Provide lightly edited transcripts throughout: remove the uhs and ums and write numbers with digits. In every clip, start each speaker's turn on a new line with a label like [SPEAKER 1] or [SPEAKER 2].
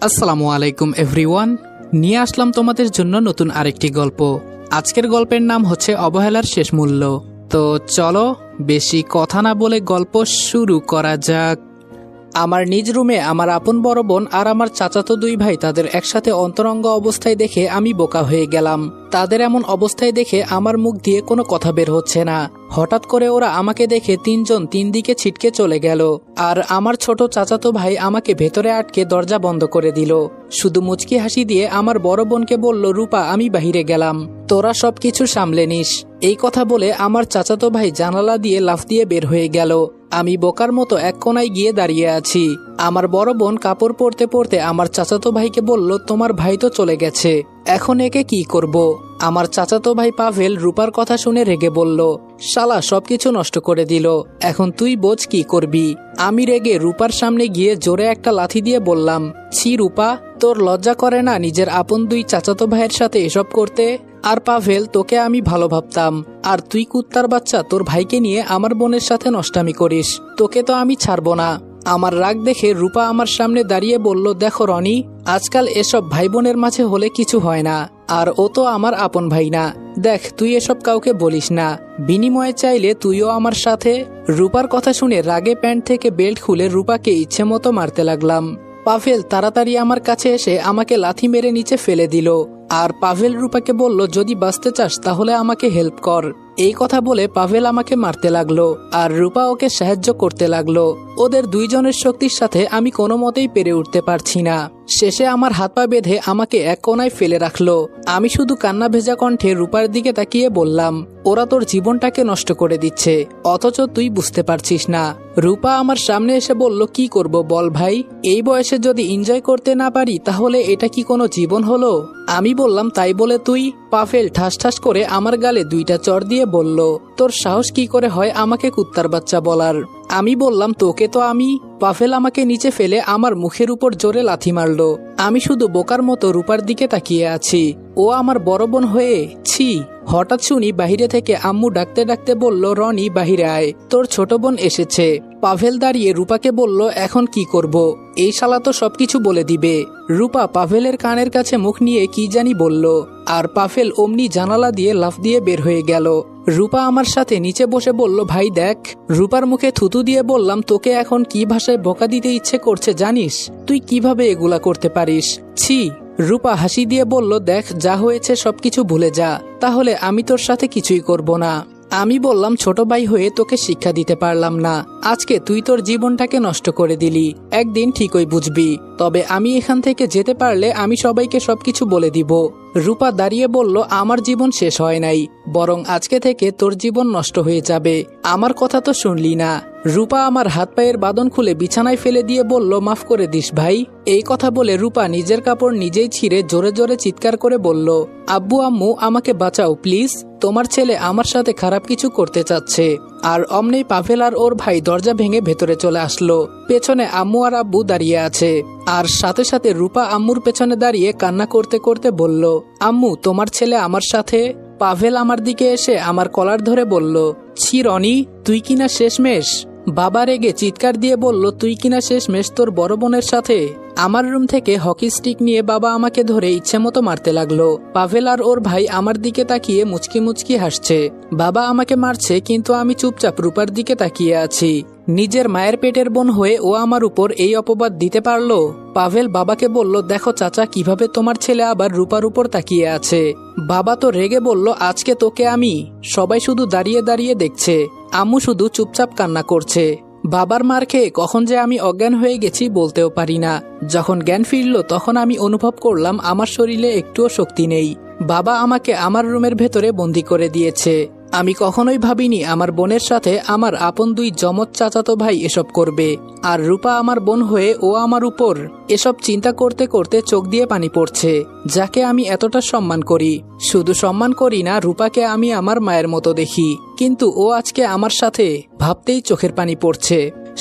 [SPEAKER 1] আসসালামু আলাইকুম এভরিওয়ান। নিয়ে আসলাম তোমাদের জন্য নতুন আরেকটি গল্প। আজকের গল্পের নাম হচ্ছে অবহেলার শেষ মূল্য। তো চলো বেশি কথা না বলে গল্প শুরু করা যাক। আমার নিজ রুমে আমার আপন বড় বোন আর আমার চাচাতো দুই ভাই তাদের একসাথে অন্তরঙ্গ অবস্থায় দেখে আমি বোকা হয়ে গেলাম। তাদের এমন অবস্থায় দেখে আমার মুখ দিয়ে কোনো কথা বের হচ্ছে না। হঠাৎ করে ওরা আমাকে দেখে তিনজন তিন দিকে ছিটকে চলে গেল, আর আমার ছোট চাচাতো ভাই আমাকে ভেতরে আটকে দরজা বন্ধ করে দিল। শুধু মুচকি হাসি দিয়ে আমার বড় বোনকে বলল, রূপা আমি বাহিরে গেলাম, তোরা সবকিছু সামলে নিস। এই কথা বলে আমার চাচাতো ভাই জানালা দিয়ে লাফ দিয়ে বের হয়ে গেল। আমি বোকার মতো এক কোনায় গিয়ে দাঁড়িয়ে আছি। আমার বড় বোন কাপড় পরতে পরতে আমার চাচাতো ভাইকে বলল, তোমার ভাই তো চলে গেছে, এখন একে কি করব? আমার চাচাতো ভাই পাভেল রূপার কথা শুনে রেগে বলল, শালা সবকিছু নষ্ট করে দিল, এখন তুই বোঝ কি করবি। আমি রেগে রূপার সামনে গিয়ে জোরে একটা লাথি দিয়ে বললাম, ছি রূপা, তোর লজ্জা করে না নিজের আপন দুই চাচাতো ভাইয়ের সাথে এসব করতে? আর পাভেল, তোকে আমি ভালো ভাবতাম, আর তুই কুত্তার বাচ্চা তোর ভাইকে নিয়ে আমার বোনের সাথে নষ্টামি করিস, তোকে তো আমি ছাড়বো না। আমার রাগ দেখে রূপা আমার সামনে দাঁড়িয়ে বলল, দেখো রনি, আজকাল এসব ভাই বোনের মাঝে হলে কিছু হয় না, আর ও তো আমার আপন ভাই না। দেখ, তুই এসব কাউকে বলিস না, বিনিময়ে চাইলে তুইও আমার সাথে। রূপার কথা শুনে রাগে প্যান্ট থেকে বেল্ট খুলে রূপাকে ইচ্ছে মতো মারতে লাগলাম। পাভেল তাড়াতাড়ি আমার কাছে এসে আমাকে লাথি মেরে নিচে ফেলে দিল, আর পাভেল রূপাকে বলল, যদি বাঁচতে চাস তাহলে আমাকে হেল্প কর। এই কথা বলে পাভেল আমাকে মারতে লাগলো, আর রূপা ওকে সাহায্য করতে লাগলো। ওদের দুইজনের শক্তির সাথে আমি কোনো মতেই পেরে উঠতে পারছি না। শেষে আমার হাত পা বেঁধে আমাকে এক কোনায় ফেলে রাখলো। আমি শুধু কান্না ভেজা কণ্ঠে রূপার দিকে তাকিয়ে বললাম, ওরা তোর জীবনটাকে নষ্ট করে দিচ্ছে, অথচ তুই বুঝতে পারছিস না। রূপা আমার সামনে এসে বলল, কি করব বল ভাই, এই বয়সে যদি এনজয় করতে না পারি তাহলে এটা কি কোনো জীবন হলো? আমি বললাম, তাই বলে তুই? পাভেল ঠাস ঠাস করে আমার গালে দুইটা চড় দিয়ে বলল, তোর সাহস কি করে হয় আমাকে কুত্তার বাচ্চা বলার? আমি বললাম, তোকে তো আমি। পাভেল আমাকে নিচে ফেলে আমার মুখের উপর জোরে লাথি মারল। আমি শুধু বোকার মতো রূপার দিকে তাকিয়ে আছি। ও আমার বড় বোন হয়ে, ছি। হঠাৎ শুনি বাহিরে থেকে আম্মু ডাকতে ডাকতে বলল, রনি বাহিরে আয়, তোর ছোট বোন এসেছে। পাভেল দাঁড়িয়ে রূপাকে বলল, এখন কি করব? এই শালা তো সবকিছু বলে দিবে। রূপা পাভেলের কানের কাছে মুখ নিয়ে কি জানি বলল, আর পাভেল অমনি জানালা দিয়ে লাফ দিয়ে বের হয়ে গেল। রূপা আমার সাথে নিচে বসে বলল, ভাই দেখ। রূপার মুখে থুতু দিয়ে বললাম, তোকে এখন কি ভাষায় বকা দিতে ইচ্ছে করছে জানিস? তুই কিভাবে এগুলা করতে পারিস? ছি। রূপা হাসি দিয়ে বলল, দেখ, যা হয়েছে সবকিছু ভুলে যা, তাহলে আমি তোর সাথে কিছুই করব না। আমি বললাম, ছোট ভাই হয়ে তোকে শিক্ষা দিতে পারলাম না, আজকে তুই তোর জীবনটাকে নষ্ট করে দিলি, একদিন ঠিকই বুঝবি। তবে আমি এখান থেকে যেতে পারলে আমি সবাইকে সবকিছু বলে দিব। রূপা দাঁড়িয়ে বলল, আমার জীবন শেষ হয় নাই, বরং আজকে থেকে তোর জীবন নষ্ট হয়ে যাবে। আমার কথা তো শুনলি না। রূপা আমার হাত পায়ের বাঁধন খুলে বিছানায় ফেলে দিয়ে বলল, মাফ করে দিস ভাই। এই কথা বলে রূপা নিজের কাপড় নিজেই ছিঁড়ে জোরে জোরে চিৎকার করে বলল, আব্বু আম্মু আমাকে বাঁচাও প্লিজ, তোমার ছেলে আমার সাথে খারাপ কিছু করতে চাচ্ছে। আর অমনি পাভেল আর ওর ভাই দরজা ভেঙে ভেতরে চলে আসলো। পেছনে আম্মু আর আব্বু দাঁড়িয়ে আছে, আর সাথে সাথে রূপা আম্মুর পেছনে দাঁড়িয়ে কান্না করতে করতে বলল, আম্মু তোমার ছেলে আমার সাথে। পাভেল আমার দিকে এসে আমার কলার ধরে বলল, ছি রনি, তুই কিনা শেষমেশ। বাবা রেগে চিৎকার দিয়ে বলল, তুই কিনা শেষমেশ তোর বড় বোনের সাথে। আমার রুম থেকে হকি স্টিক নিয়ে বাবা আমাকে ধরে ইচ্ছে মতো মারতে লাগলো। পাভেল আর ওর ভাই আমার দিকে তাকিয়ে মুচকি মুচকি হাসছে। বাবা আমাকে মারছে, কিন্তু আমি চুপচাপ রূপার দিকে তাকিয়ে আছি। নিজের মায়ের পেটের বোন হয়ে ও আমার উপর এই অপবাদ দিতে পারলো? পাভেল বাবাকে বলল, দেখো চাচা, কিভাবে তোমার ছেলে আবার রূপার উপর তাকিয়ে আছে। বাবা তো রেগে বলল, আজকে তোকে আমি। সবাই শুধু দাঁড়িয়ে দাঁড়িয়ে দেখছে, আম্মু শুধু চুপচাপ কান্না করছে। বাবার মার খেয়ে কখন যে আমি অজ্ঞান হয়ে গেছি বলতেও পারি না। যখন জ্ঞান ফিরল তখন আমি অনুভব করলাম আমার শরীরে একটুও শক্তি নেই। বাবা আমাকে আমার রুমের ভেতরে বন্দি করে দিয়েছে। আমি কখনোই ভাবিনি আমার বোনের সাথে আমার আপন দুই যমজ চাচাতো ভাই এসব করবে, আর রূপা আমার বোন হয়ে ও আমার উপর। এসব চিন্তা করতে করতে চোখ দিয়ে পানি পড়ছে। যাকে আমি এতটা সম্মান করি, শুধু সম্মান করি না, রূপাকে আমি আমার মায়ের মতো দেখি, কিন্তু ও আজকে আমার সাথে, ভাবতেই চোখের পানি পড়ছে।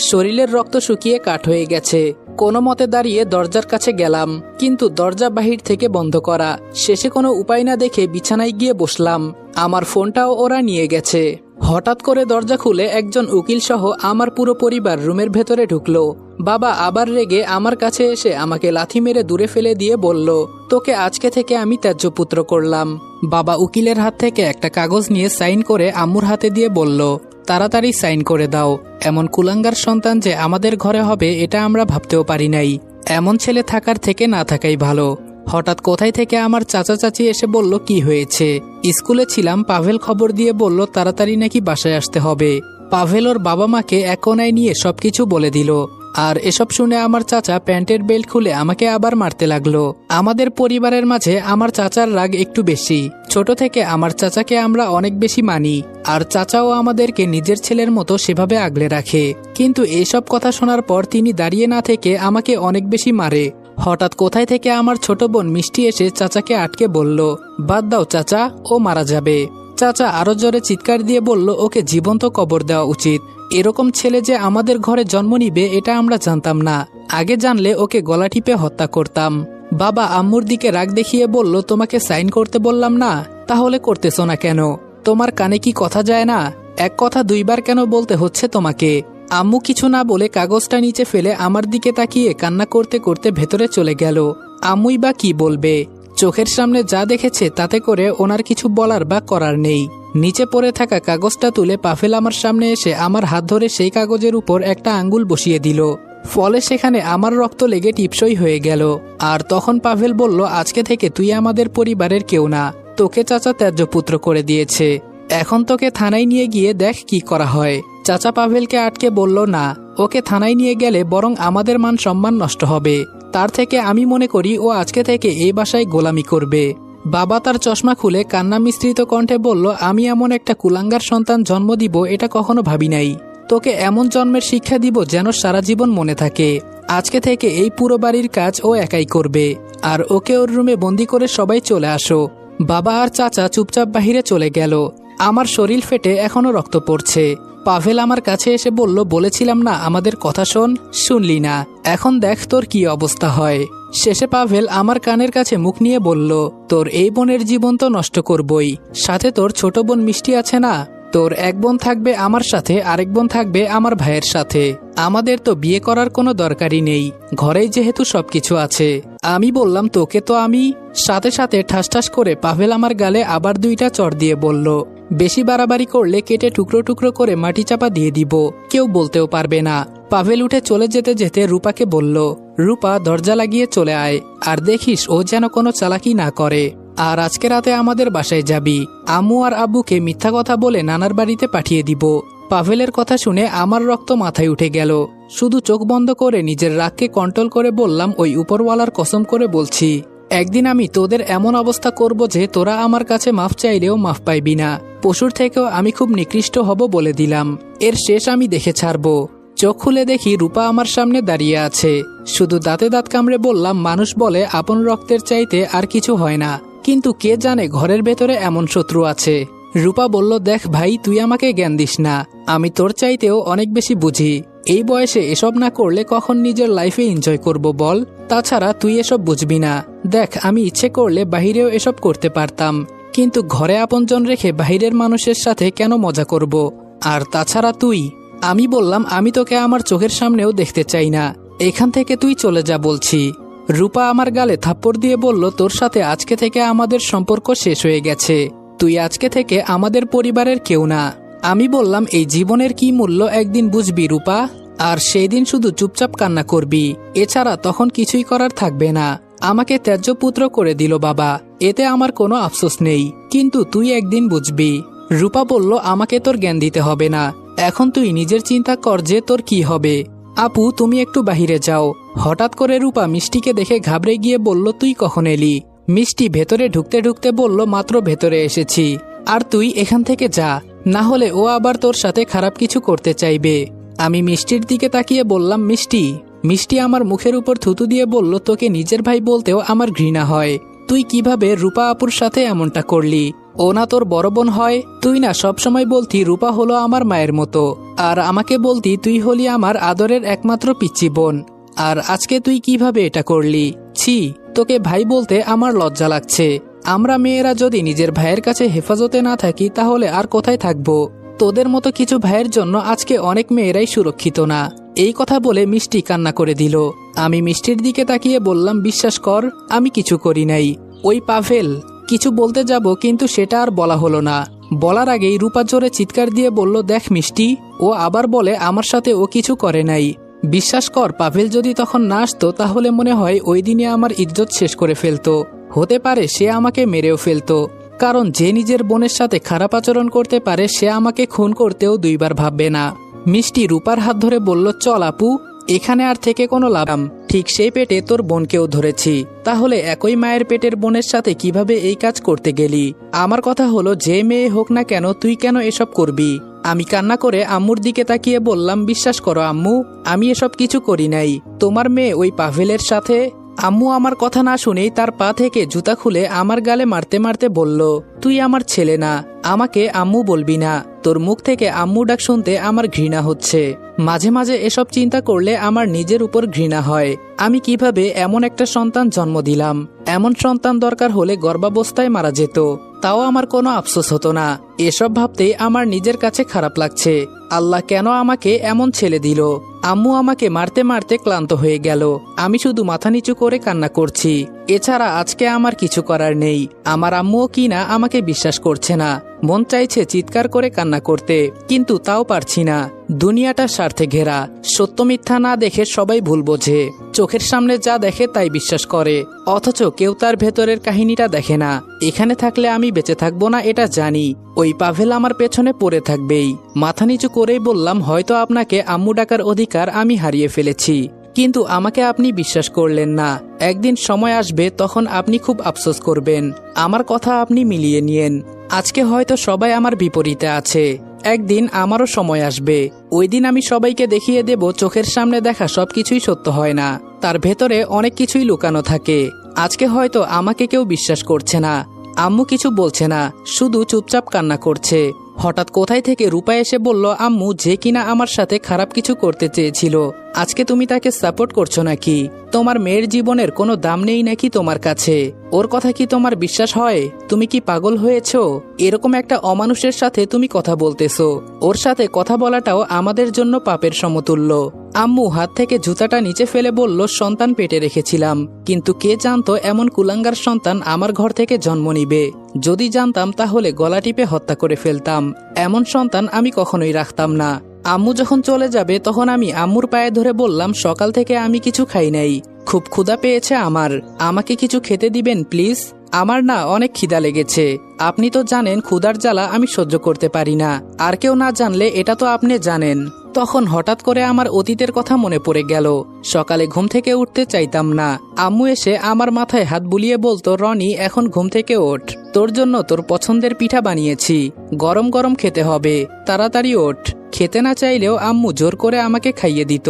[SPEAKER 1] শরীরের রক্ত শুকিয়ে কাঠ হয়ে গেছে। কোনো মতে দাঁড়িয়ে দরজার কাছে গেলাম, কিন্তু দরজা বাহির থেকে বন্ধ করা। শেষে কোনো উপায় না দেখে বিছানায় গিয়ে বসলাম। আমার ফোনটাও ওরা নিয়ে গেছে। হঠাৎ করে দরজা খুলে একজন উকিল সহ আমার পুরো পরিবার রুমের ভেতরে ঢুকলো। বাবা আবার রেগে আমার কাছে এসে আমাকে লাথি মেরে দূরে ফেলে দিয়ে বলল, তোকে আজকে থেকে আমি ত্যায্যপুত্র করলাম। বাবা উকিলের হাত থেকে একটা কাগজ নিয়ে সাইন করে আম্মুর হাতে দিয়ে বলল, তাড়াতাড়ি সাইন করে দাও। এমন কুলাঙ্গার সন্তান যে আমাদের ঘরে হবে এটা আমরা ভাবতেও পারি নাই। এমন ছেলে থাকার থেকে না থাকাই ভালো। হঠাৎ কোথায় থেকে আমার চাচা চাচি এসে বলল, কি হয়েছে? স্কুলে ছিলাম, পাভেল খবর দিয়ে বলল তাড়াতাড়ি নাকি বাসায় আসতে হবে। পাভেল ওর বাবা মাকে এক কোনায় নিয়ে সবকিছু বলে দিল। আর এসব শুনে আমার চাচা প্যান্টের বেল্ট খুলে আমাকে আবার মারতে লাগলো। আমাদের পরিবারের মাঝে আমার চাচার রাগ একটু বেশি। ছোট থেকে আমার চাচাকে আমরা অনেক বেশি মানি, আর চাচাও আমাদেরকে নিজের ছেলের মতো সেভাবে আগলে রাখে। কিন্তু এইসব কথা শোনার পর তিনি দাঁড়িয়ে না থেকে আমাকে অনেক বেশি মারে। হঠাৎ কোথায় থেকে আমার ছোট বোন মিষ্টি এসে চাচাকে আটকে বলল, বাদ দাও চাচা, ও মারা যাবে। চাচা আরো জোরে চিৎকার দিয়ে বলল, ওকে জীবন্ত কবর দেওয়া উচিত। এরকম ছেলে যে আমাদের ঘরে জন্ম নিবে এটা আমরা জানতাম না। আগে জানলে ওকে গলা টিপে হত্যা করতাম। বাবা আম্মুর দিকে রাগ দেখিয়ে বলল, তোমাকে সাইন করতে বললাম না, তাহলে করতেছো না কেন? তোমার কানে কি কথা যায় না? এক কথা দুইবার কেন বলতে হচ্ছে তোমাকে? আম্মু কিছু না বলে কাগজটা নিচে ফেলে আমার দিকে তাকিয়ে কান্না করতে করতে ভেতরে চলে গেল। আম্মুই বা কি বলবে? চোখের সামনে যা দেখেছে তাতে করে ওনার কিছু বলার বা করার নেই। নিচে পড়ে থাকা কাগজটা তুলে পাভেল আমার সামনে এসে আমার হাত ধরে সেই কাগজের উপর একটা আঙ্গুল বসিয়ে দিল। ফলে সেখানে আমার রক্ত লেগে টিপসই হয়ে গেল। আর তখন পাভেল বলল, আজকে থেকে তুই আমাদের পরিবারের কেউ না, তোকে চাচা ত্যায্যপুত্র করে দিয়েছে। এখন তোকে থানায় নিয়ে গিয়ে দেখ কি করা হয়। চাচা পাভেলকে আটকে বলল, না, ওকে থানায় নিয়ে গেলে বরং আমাদের মান সম্মান নষ্ট হবে। তার থেকে আমি মনে করি ও আজকে থেকে এই বাসায় গোলামি করবে। বাবা তার চশমা খুলে কান্না মিশ্রিত কণ্ঠে বলল, আমি এমন একটা কুলাঙ্গার সন্তান জন্ম দিব এটা কখনো ভাবি নাই। তোকে এমন জন্মের শিক্ষা দিব যেন সারা জীবন মনে থাকে। আজকে থেকে এই পুরো বাড়ির কাজ ও একাই করবে। আর ওকে ওর রুমে বন্দি করে সবাই চলে আসো। বাবা আর চাচা চুপচাপ বাহিরে চলে গেল। আমার শরীর ফেটে এখনো রক্ত পড়ছে। পাভেল আমার কাছে এসে বলল, বলেছিলাম না আমাদের কথা শোন, শুনলি না, এখন দেখ তোর কি অবস্থা হয়। শেষে পাভেল আমার কানের কাছে মুখ নিয়ে বলল, তোর এই বোনের জীবন তো নষ্ট করবই, সাথে তোর ছোট বোন মিষ্টি আছে না, তোর এক বোন থাকবে আমার সাথে, আরেক বোন থাকবে আমার ভাইয়ের সাথে। আমাদের তো বিয়ে করার কোনো দরকারই নেই, ঘরেই যেহেতু সবকিছু আছে। আমি বললাম, তোকে তো আমি। সাথে সাথে ঠাস ঠাস করে পাভেল আমার গালে আবার দুইটা চড় দিয়ে বলল, বেশি বাড়াবাড়ি করলে কেটে টুকরো টুকরো করে মাটি চাপা দিয়ে দিব, কেউ বলতেও পারবে না। পাভেল উঠে চলে যেতে যেতে রূপাকে বলল, রূপা দরজা লাগিয়ে চলে আয়, আর দেখিস ও যেন কোনো চালাকি না করে। আর আজকে রাতে আমাদের বাসায় যাবি। আম্মু আর আব্বুকে মিথ্যা কথা বলে নানার বাড়িতে পাঠিয়ে দিব। পাভেলের কথা শুনে আমার রক্ত মাথায় উঠে গেল। শুধু চোখ বন্ধ করে নিজের রাগকে কন্ট্রোল করে বললাম, ওই উপরওয়ালার কসম করে বলছি, একদিন আমি তোদের এমন অবস্থা করব যে তোরা আমার কাছে মাফ চাইলেও মাফ পাইবি না। পশুর থেকেও আমি খুব নিকৃষ্ট হব বলে দিলাম। এর শেষ আমি দেখে ছাড়ব। চোখ খুলে দেখি রূপা আমার সামনে দাঁড়িয়ে আছে। শুধু দাঁতে দাঁত কামড়ে বললাম, মানুষ বলে আপন রক্তের চাইতে আর কিছু হয় না, কিন্তু কে জানে ঘরের ভেতরে এমন শত্রু আছে। রূপা বলল, দেখ ভাই, তুই আমাকে জ্ঞান দিস না, আমি তোর চাইতেও অনেক বেশি বুঝি। এই বয়সে এসব না করলে কখন নিজের লাইফে এনজয় করব বল? তাছাড়া তুই এসব বুঝবি না। দেখ, আমি ইচ্ছে করলে বাহিরেও এসব করতে পারতাম, কিন্তু ঘরে আপনজন রেখে বাহিরের মানুষের সাথে কেন মজা করব? আর তাছাড়া তুই। আমি বললাম, আমি তোকে আমার চোখের সামনেও দেখতে চাই না, এখান থেকে তুই চলে যা বলছি। রূপা আমার গালে থাপ্পড় দিয়ে বলল, তোর সাথে আজকে থেকে আমাদের সম্পর্ক শেষ হয়ে গেছে, তুই আজকে থেকে আমাদের পরিবারের কেউ না। আমি বললাম, এই জীবনের কি মূল্য একদিন বুঝবি রূপা, আর সেই দিন শুধু চুপচাপ কান্না করবি, এছাড়া তখন কিছুই করার থাকবে না। আমাকে ত্যায্যপুত্র করে দিল বাবা, এতে আমার কোনো আফসোস নেই, কিন্তু তুই একদিন বুঝবি। রূপা বলল, আমাকে তোর জ্ঞান দিতে হবে না, এখন তুই নিজের চিন্তা কর যে তোর কি হবে। আপু, তুমি একটু বাহিরে যাও। হঠাৎ করে রূপা মিষ্টিকে দেখে ঘাবড়ে গিয়ে বলল, তুই কখন এলি? মিষ্টি ভেতরে ঢুকতে ঢুকতে বলল, মাত্র ভেতরে এসেছি। আর তুই এখান থেকে যা, না হলে ও আবার তোর সাথে খারাপ কিছু করতে চাইবে। আমি মিষ্টির দিকে তাকিয়ে বললাম, মিষ্টি। মিষ্টি আমার মুখের উপর থুতু দিয়ে বলল, তোকে নিজের ভাই বলতেও আমার ঘৃণা হয়। তুই কিভাবে রূপা আপুর সাথে এমনটা করলি? ও না তোর বড় বোন হয়? তুই না সবসময় বলতি রূপা হলো আমার মায়ের মতো, আর আমাকে বলতি তুই হলি আমার আদরের একমাত্র পিচ্চি বোন। আর আজকে তুই কিভাবে এটা করলি? ছি, তোকে ভাই বলতে আমার লজ্জা লাগছে। আমরা মেয়েরা যদি নিজের ভাইয়ের কাছে হেফাজতে না থাকি তাহলে আর কোথায় থাকবো? তোদের মতো কিছু ভাইয়ের জন্য আজকে অনেক মেয়েরাই সুরক্ষিত না। এই কথা বলে মিষ্টি কান্না করে দিল। আমি মিষ্টির দিকে তাকিয়ে বললাম, বিশ্বাস কর আমি কিছু করি নাই। ওই পাভেল কিছু বলতে যাব কিন্তু সেটা আর বলা হলো না। বলার আগেই রূপা জোরে চিৎকার দিয়ে বলল, দেখ মিষ্টি, ও আবার বলে আমার সাথে ও কিছু করে নাই। বিশ্বাস কর পাভেল যদি তখন না আসতো তাহলে মনে হয় ওই দিনে আমার ইজ্জত শেষ করে ফেলতো। হতে পারে সে আমাকে মেরেও ফেলতো, কারণ যে নিজের বোনের সাথে খারাপ আচরণ করতে পারে সে আমাকে খুন করতেও দুইবার ভাববে না। মিষ্টি রূপার হাত ধরে বলল, চল আপু, এখানে আর থেকে কোনো লাভ। ঠিক সেই পেটে তোর বোনকেও ধরেছি, তাহলে একই মায়ের পেটের বোনের সাথে কিভাবে এই কাজ করতে গেলি? আমার কথা হলো, যে মেয়ে হোক না কেন তুই কেন এসব করবি? আমি কান্না করে আম্মুর দিকে তাকিয়ে বললাম, বিশ্বাস করো আম্মু, আমি এসব কিছু করি নাই। তোমার মেয়ে ওই পাভেলের সাথে। আম্মু আমার কথা না শুনেই তার পা থেকে জুতা খুলে আমার গালে মারতে মারতে বলল, তুই আমার ছেলে না, আমাকে আম্মু বলবি না। তোর মুখ থেকে আম্মু ডাক শুনতে আমার ঘৃণা হচ্ছে। মাঝে মাঝে এসব চিন্তা করলে আমার নিজের উপর ঘৃণা হয়। আমি কিভাবে এমন একটা সন্তান জন্ম দিলাম? এমন সন্তান দরকার হলে গর্ভাবস্থায় মারা যেত, তাও আমার কোনো আফসোস হতো না। এসব ভাবতেই আমার নিজের কাছে খারাপ লাগছে। আল্লাহ কেন আমাকে এমন ছেলে দিল? আম্মু আমাকে মারতে মারতে ক্লান্ত হয়ে গেল। আমি শুধু মাথা নিচু করে কান্না করছি। এছাড়া আজকে আমার কিছু করার নেই। আমার আম্মুও কিনা আমাকে বিশ্বাস করছে না। মন চাইছে চিৎকার করে কান্না করতে, কিন্তু তাও পারছি না। দুনিয়াটা স্বার্থে ঘেরা, সত্য মিথ্যা না দেখে সবাই ভুল বোঝে। চোখের সামনে যা দেখে তাই বিশ্বাস করে, অথচ কেউ তার ভেতরের কাহিনীটা দেখে না। এখানে থাকলে আমি বেঁচে থাকবো না এটা জানি, ওই পাভেল আমার পেছনে পড়ে থাকবেই। মাথা নিচু করেই বললাম, হয়তো আপনাকে আম্মু ডাকার অধিকার আমি হারিয়ে ফেলেছি, কিন্তু আমাকে আপনি বিশ্বাস করলেন না। একদিন সময় আসবে তখন আপনি খুব আফসোস করবেন। আমার কথা আপনি মিলিয়ে নিয়েন। আজকে হয়তো সবাই আমার বিপরীতে আছে, একদিন আমারও সময় আসবে। ওই দিন আমি সবাইকে দেখিয়ে দেব চোখের সামনে দেখা সবকিছুই সত্য হয় না, তার ভেতরে অনেক কিছুই লুকানো থাকে। আজকে হয়তো আমাকে কেউ বিশ্বাস করছে না, আম্মু কিছু বলছে না, শুধু চুপচাপ কান্না করছে। হঠাৎ কোথায় থেকে রূপা এসে বলল, আম্মু যে কিনা আমার সাথে খারাপ কিছু করতে চেয়েছিল, আজকে তুমি তাকে সাপোর্ট করছো নাকি? তোমার মেয়ের জীবনের কোনো দাম নেই নাকি তোমার কাছে? ওর কথা কি তোমার বিশ্বাস হয়? তুমি কি পাগল হয়েছো? এরকম একটা অমানুষের সাথে তুমি কথা বলতেছো। ওর সাথে কথা বলাটাও আমাদের জন্য পাপের সমতুল্য। আম্মু হাত থেকে জুতাটা নিচে ফেলে বলল, সন্তান পেটে রেখেছিলাম, কিন্তু কে জানতো এমন কুলাঙ্গার সন্তান আমার ঘর থেকে জন্ম নিবে। যদি জানতাম তাহলে গলা টিপে হত্যা করে ফেলতাম। এমন সন্তান আমি কখনোই রাখতাম না। আম্মু যখন চলে যাবে তখন আমি আম্মুর পায়ে ধরে বললাম, সকাল থেকে আমি কিছু খাই নাই, খুব ক্ষুধা পেয়েছে আমার, আমাকে কিছু খেতে দিবেন প্লিজ? আমার না অনেক খিদা লেগেছে। আপনি তো জানেন ক্ষুধার জ্বালা আমি সহ্য করতে পারি না, আর কেউ না জানলে এটা তো আপনি জানেন। তখন হঠাৎ করে আমার অতীতের কথা মনে পড়ে গেল। সকালে ঘুম থেকে উঠতে চাইতাম না, আম্মু এসে আমার মাথায় হাত বুলিয়ে বলতো, রনি এখন ঘুম থেকে ওঠ, তোর জন্য তোর পছন্দের পিঠা বানিয়েছি, গরম গরম খেতে হবে, তাড়াতাড়ি ওঠ। খেতে না চাইলেও আম্মু জোর করে আমাকে খাইয়ে দিত।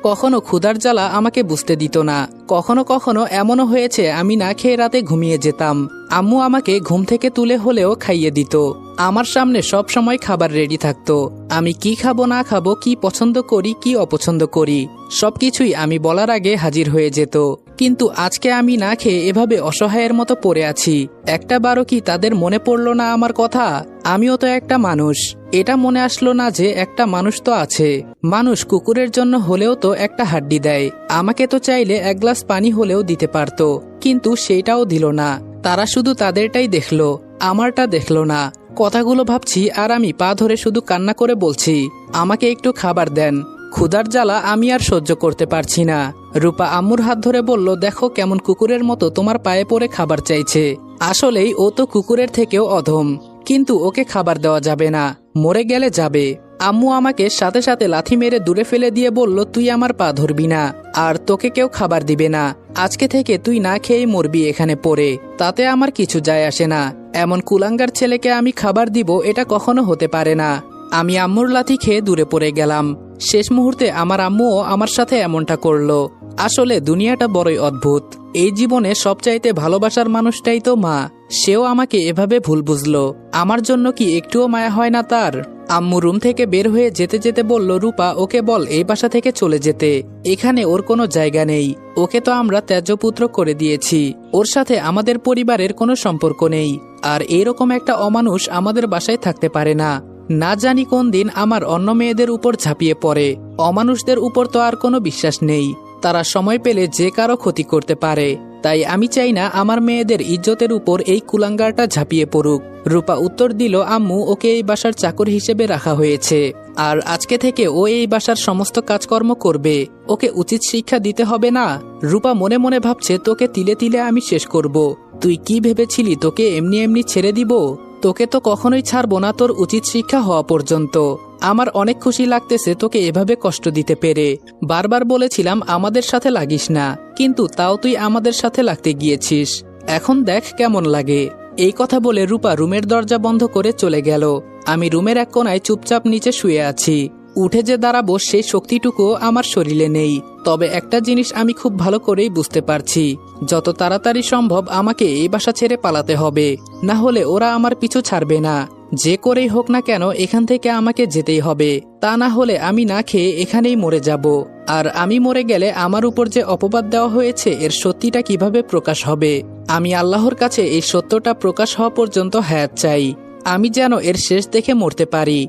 [SPEAKER 1] কখনো ক্ষুধার জ্বালা আমাকে বুঝতে দিত না। কখনো কখনো এমনও হয়েছে আমি না খেয়ে রাতে ঘুমিয়ে যেতাম, আম্মু আমাকে ঘুম থেকে তুলে হলেও খাইয়ে দিত। আমার সামনে সব সময় খাবার রেডি থাকতো। আমি কি খাবো না খাবো, কি পছন্দ করি কি অপছন্দ করি, সবকিছুই আমি বলার আগে হাজির হয়ে যেত। কিন্তু আজকে আমি না খেয়ে এভাবে অসহায়ের মতো পড়ে আছি, একটা বারও কি তাদের মনে পড়লো না আমার কথা? আমিও তো একটা মানুষ। এটা মনে আসলো না যে একটা মানুষ তো আছে, মানুষ কুকুরের জন্য হলেও তো একটা হাড্ডি দেয়। আমাকে তো চাইলে এক গ্লাস পানি হলেও দিতে পারতো, কিন্তু সেইটাও দিল না। তারা শুধু তাদেরটাই দেখলো, আমারটা দেখলো না। কথাগুলো ভাবছি আর আমি পা ধরে শুধু কান্না করে বলছি, আমাকে একটু খাবার দেন, ক্ষুধার জ্বালা আমি আর সহ্য করতে পারছি না। রূপা আম্মুর হাত ধরে বলল, দেখো কেমন কুকুরের মতো তোমার পায়ে পড়ে খাবার চাইছে। আসলেই ও তো কুকুরের থেকেও অধম, কিন্তু ওকে খাবার দেওয়া যাবে না, মরে গেলে যাবে। আম্মু আমাকে সাথে সাথে লাথি মেরে দূরে ফেলে দিয়ে বলল, তুই আমার পা ধরবি না, আর তোকে কেউ খাবার দিবে না। আজকে থেকে তুই না খেয়েই মরবি এখানে পড়ে, তাতে আমার কিছু যায় আসে না। এমন কুলাঙ্গার ছেলেকে আমি খাবার দিব এটা কখনো হতে পারে না। আমি আম্মুর লাথি খেয়ে দূরে পড়ে গেলাম। শেষ মুহূর্তে আমার আম্মুও আমার সাথে এমনটা করলো। আসলে দুনিয়াটা বড়ই অদ্ভুত। এই জীবনে সবচাইতে ভালোবাসার মানুষটাই তো মা, সেও আমাকে এভাবে ভুল বুঝলো। আমার জন্য কি একটুও মায়া হয় না তার? আম্মু রুম থেকে বের হয়ে যেতে যেতে বলল, রূপা ওকে বল এই বাসা থেকে চলে যেতে, এখানে ওর কোনো জায়গা নেই। ওকে তো আমরা ত্যায্যপুত্র করে দিয়েছি, ওর সাথে আমাদের পরিবারের কোনো সম্পর্ক নেই। আর এরকম একটা অমানুষ আমাদের বাসায় থাকতে পারে না। না জানি কোন দিন আমার অন্য মেয়েদের উপর ঝাঁপিয়ে পড়ে। অমানুষদের উপর তো আর কোনো বিশ্বাস নেই, তারা সময় পেলে যে কারো ক্ষতি করতে পারে। তাই আমি চাই না আমার মেয়েদের ইজ্জতের উপর এই কুলাঙ্গারটা ঝাঁপিয়ে পড়ুক। রূপা উত্তর দিল, আম্মু, ওকে এই বাসার চাকর হিসেবে রাখা হয়েছে, আর আজকে থেকে ও এই বাসার সমস্ত কাজকর্ম করবে। ওকে উচিত শিক্ষা দিতে হবে না? রূপা মনে মনে ভাবছে, তোকে তিলে তিলে আমি শেষ করব। তুই কি ভেবেছিলি তোকে এমনি এমনি ছেড়ে দিব? তোকে তো কখনোই ছাড়বো না তোর উচিত শিক্ষা হওয়া পর্যন্ত। আমার অনেক খুশি লাগতেছে তোকে এভাবে কষ্ট দিতে পেরে। বারবার বলেছিলাম আমাদের সাথে লাগিস না, কিন্তু তাও তুই আমাদের সাথে লাগতে গিয়েছিস। এখন দেখ কেমন লাগে। এই কথা বলে রূপা রুমের দরজা বন্ধ করে চলে গেল। আমি রুমের এক কোনায় চুপচাপ নিচে শুয়ে আছি। উঠে যে দাঁড়াবো সেই শক্তিটুকুও আমার শরীরে নেই। তবে একটা জিনিস আমি খুব ভালো করেই বুঝতে পারছি, যত তাড়াতাড়ি সম্ভব আমাকে এই বাসা ছেড়ে পালাতে হবে, না হলে ওরা আমার পিছু ছাড়বে না। যে করেই হোক না কেন এখান থেকে আমাকে যেতেই হবে, তা না হলে আমি না খেয়ে এখানেই মরে যাব। আর আমি মরে গেলে আমার উপর যে অপবাদ দেওয়া হয়েছে এর সত্যিটা কিভাবে প্রকাশ হবে? আমি আল্লাহর কাছে এই সত্যটা প্রকাশ হওয়া পর্যন্ত হায়াত চাই। আমি যেন এর শেষ দেখে মরতে পারি।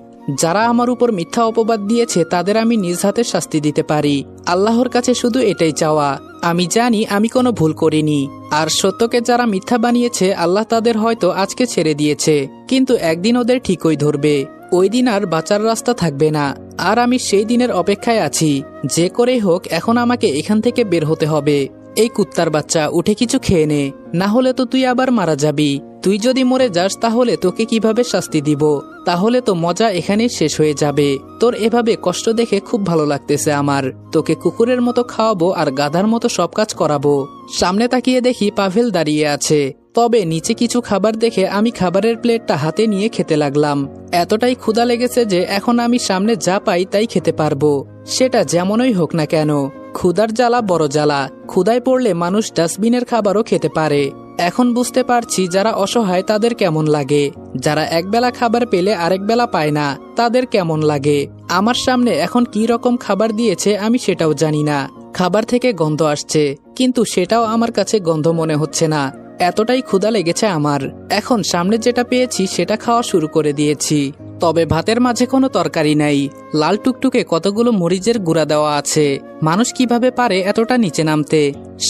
[SPEAKER 1] যারা আমার উপর মিথ্যা অপবাদ দিয়েছে তাদের আমি নিজ হাতে শাস্তি দিতে পারি। আল্লাহর কাছে শুধু এটাই চাওয়া। আমি জানি আমি কোনো ভুল করিনি। আর সত্যকে যারা মিথ্যা বানিয়েছে আল্লাহ তাদের হয়তো আজকে ছেড়ে দিয়েছে, কিন্তু একদিন ওদের ঠিকই ধরবে। ওই দিন আর বাঁচার রাস্তা থাকবে না। আর আমি সেই দিনের অপেক্ষায় আছি। যে করেই হোক এখন আমাকে এখান থেকে বের হতে হবে। এই কুত্তার বাচ্চা, উঠে কিছু খেয়ে নে, না হলে তো তুই আবার মারা যাবি। তুই যদি মরে যাস তাহলে তোকে কিভাবে শাস্তি দিব? তাহলে তো মজা এখানেই শেষ হয়ে যাবে। তোর এভাবে কষ্ট দেখে খুব ভালো লাগতেছে আমার। তোকে কুকুরের মতো খাওয়াবো আর গাধার মতো সব কাজ করাবো। সামনে তাকিয়ে দেখি পাভেল দাঁড়িয়ে আছে। তবে নিচে কিছু খাবার দেখে আমি খাবারের প্লেটটা হাতে নিয়ে খেতে লাগলাম। এতটাই ক্ষুধা লেগেছে যে এখন আমি সামনে যা পাই তাই খেতে পারবো, সেটা যেমনই হোক না কেন। ক্ষুধার জ্বালা বড় জ্বালা। ক্ষুধায় পড়লে মানুষ ডাস্টবিনের খাবারও খেতে পারে। এখন বুঝতে পারছি যারা অসহায় তাদের কেমন লাগে, যারা একবেলা খাবার পেলে আরেক বেলা পায় না তাদের কেমন লাগে। আমার সামনে এখন কি রকম খাবার দিয়েছে আমি সেটাও জানি না। খাবার থেকে গন্ধ আসছে, কিন্তু সেটাও আমার কাছে গন্ধ মনে হচ্ছে না। এতটাই ক্ষুধা লেগেছে আমার। এখন সামনে যেটা পেয়েছি সেটা খাওয়া শুরু করে দিয়েছি। তবে ভাতের মাঝে কোনো তরকারি নাই। লাল টুকটুকে কতগুলো মরিচের গুঁড়া দেওয়া আছে। মানুষ কিভাবে পারে এতটা নিচে নামতে?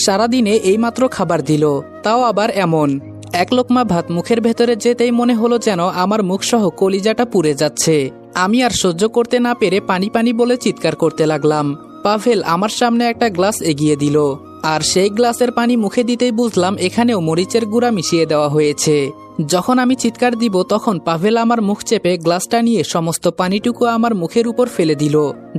[SPEAKER 1] সারাদিনে এইমাত্র খাবার দিল, তাও আবার এমন। এক লোকমা ভাত মুখের ভেতরে যেতেই মনে হলো যেন আমার মুখসহ কলিজাটা পুড়ে যাচ্ছে। আমি আর সহ্য করতে না পেরে পানি পানি বলে চিৎকার করতে লাগলাম। পাভেল আমার সামনে একটা গ্লাস এগিয়ে দিল, আর সেই গ্লাসের পানি মুখে দিতেই বুঝলাম এখানেও মরিচের গুঁড়া মিশিয়ে দেওয়া হয়েছে। যখন আমি চিৎকার দিব তখন পাভেল আমার মুখ চেপে গ্লাসটা নিয়ে সমস্ত পানিটুকু আমার মুখের উপর ফেলে দিল,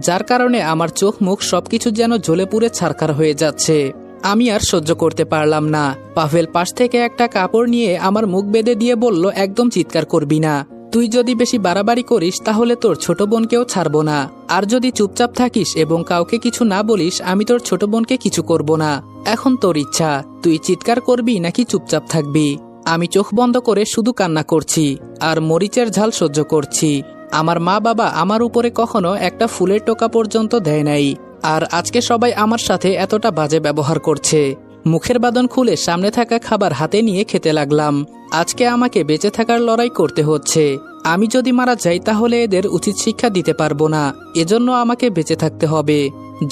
[SPEAKER 1] যার কারণে আমার চোখ মুখ সবকিছু যেন জ্বলে পুড়ে ছারখার হয়ে যাচ্ছে। আমি আর সহ্য করতে পারলাম না। পাভেল পাশ থেকে একটা কাপড় নিয়ে আমার মুখ বেঁধে দিয়ে বলল, একদম চিৎকার করবি না। তুই যদি বেশি বাড়াবাড়ি করিস তাহলে তোর ছোট বোনকেও ছাড়বো না। আর যদি চুপচাপ থাকিস এবং কাউকে কিছু না বলিস আমি তোর ছোট বোনকে কিছু করব না। এখন তোর ইচ্ছা, তুই চিৎকার করবি নাকি চুপচাপ থাকবি। আমি চোখ বন্ধ করে শুধু কান্না করছি আর মরিচের ঝাল সহ্য করছি। আমার মা বাবা আমার উপরে কখনো একটা ফুলের টোকা পর্যন্ত দেয় নাই, আর আজকে সবাই আমার সাথে এতটা বাজে ব্যবহার করছে। মুখের বাঁধন খুলে সামনে থাকা খাবার হাতে নিয়ে খেতে লাগলাম। আজকে আমাকে বেঁচে থাকার লড়াই করতে হচ্ছে। আমি যদি মারা যাই তাহলে এদের উচিত শিক্ষা দিতে পারবো না, এজন্য আমাকে বেঁচে থাকতে হবে।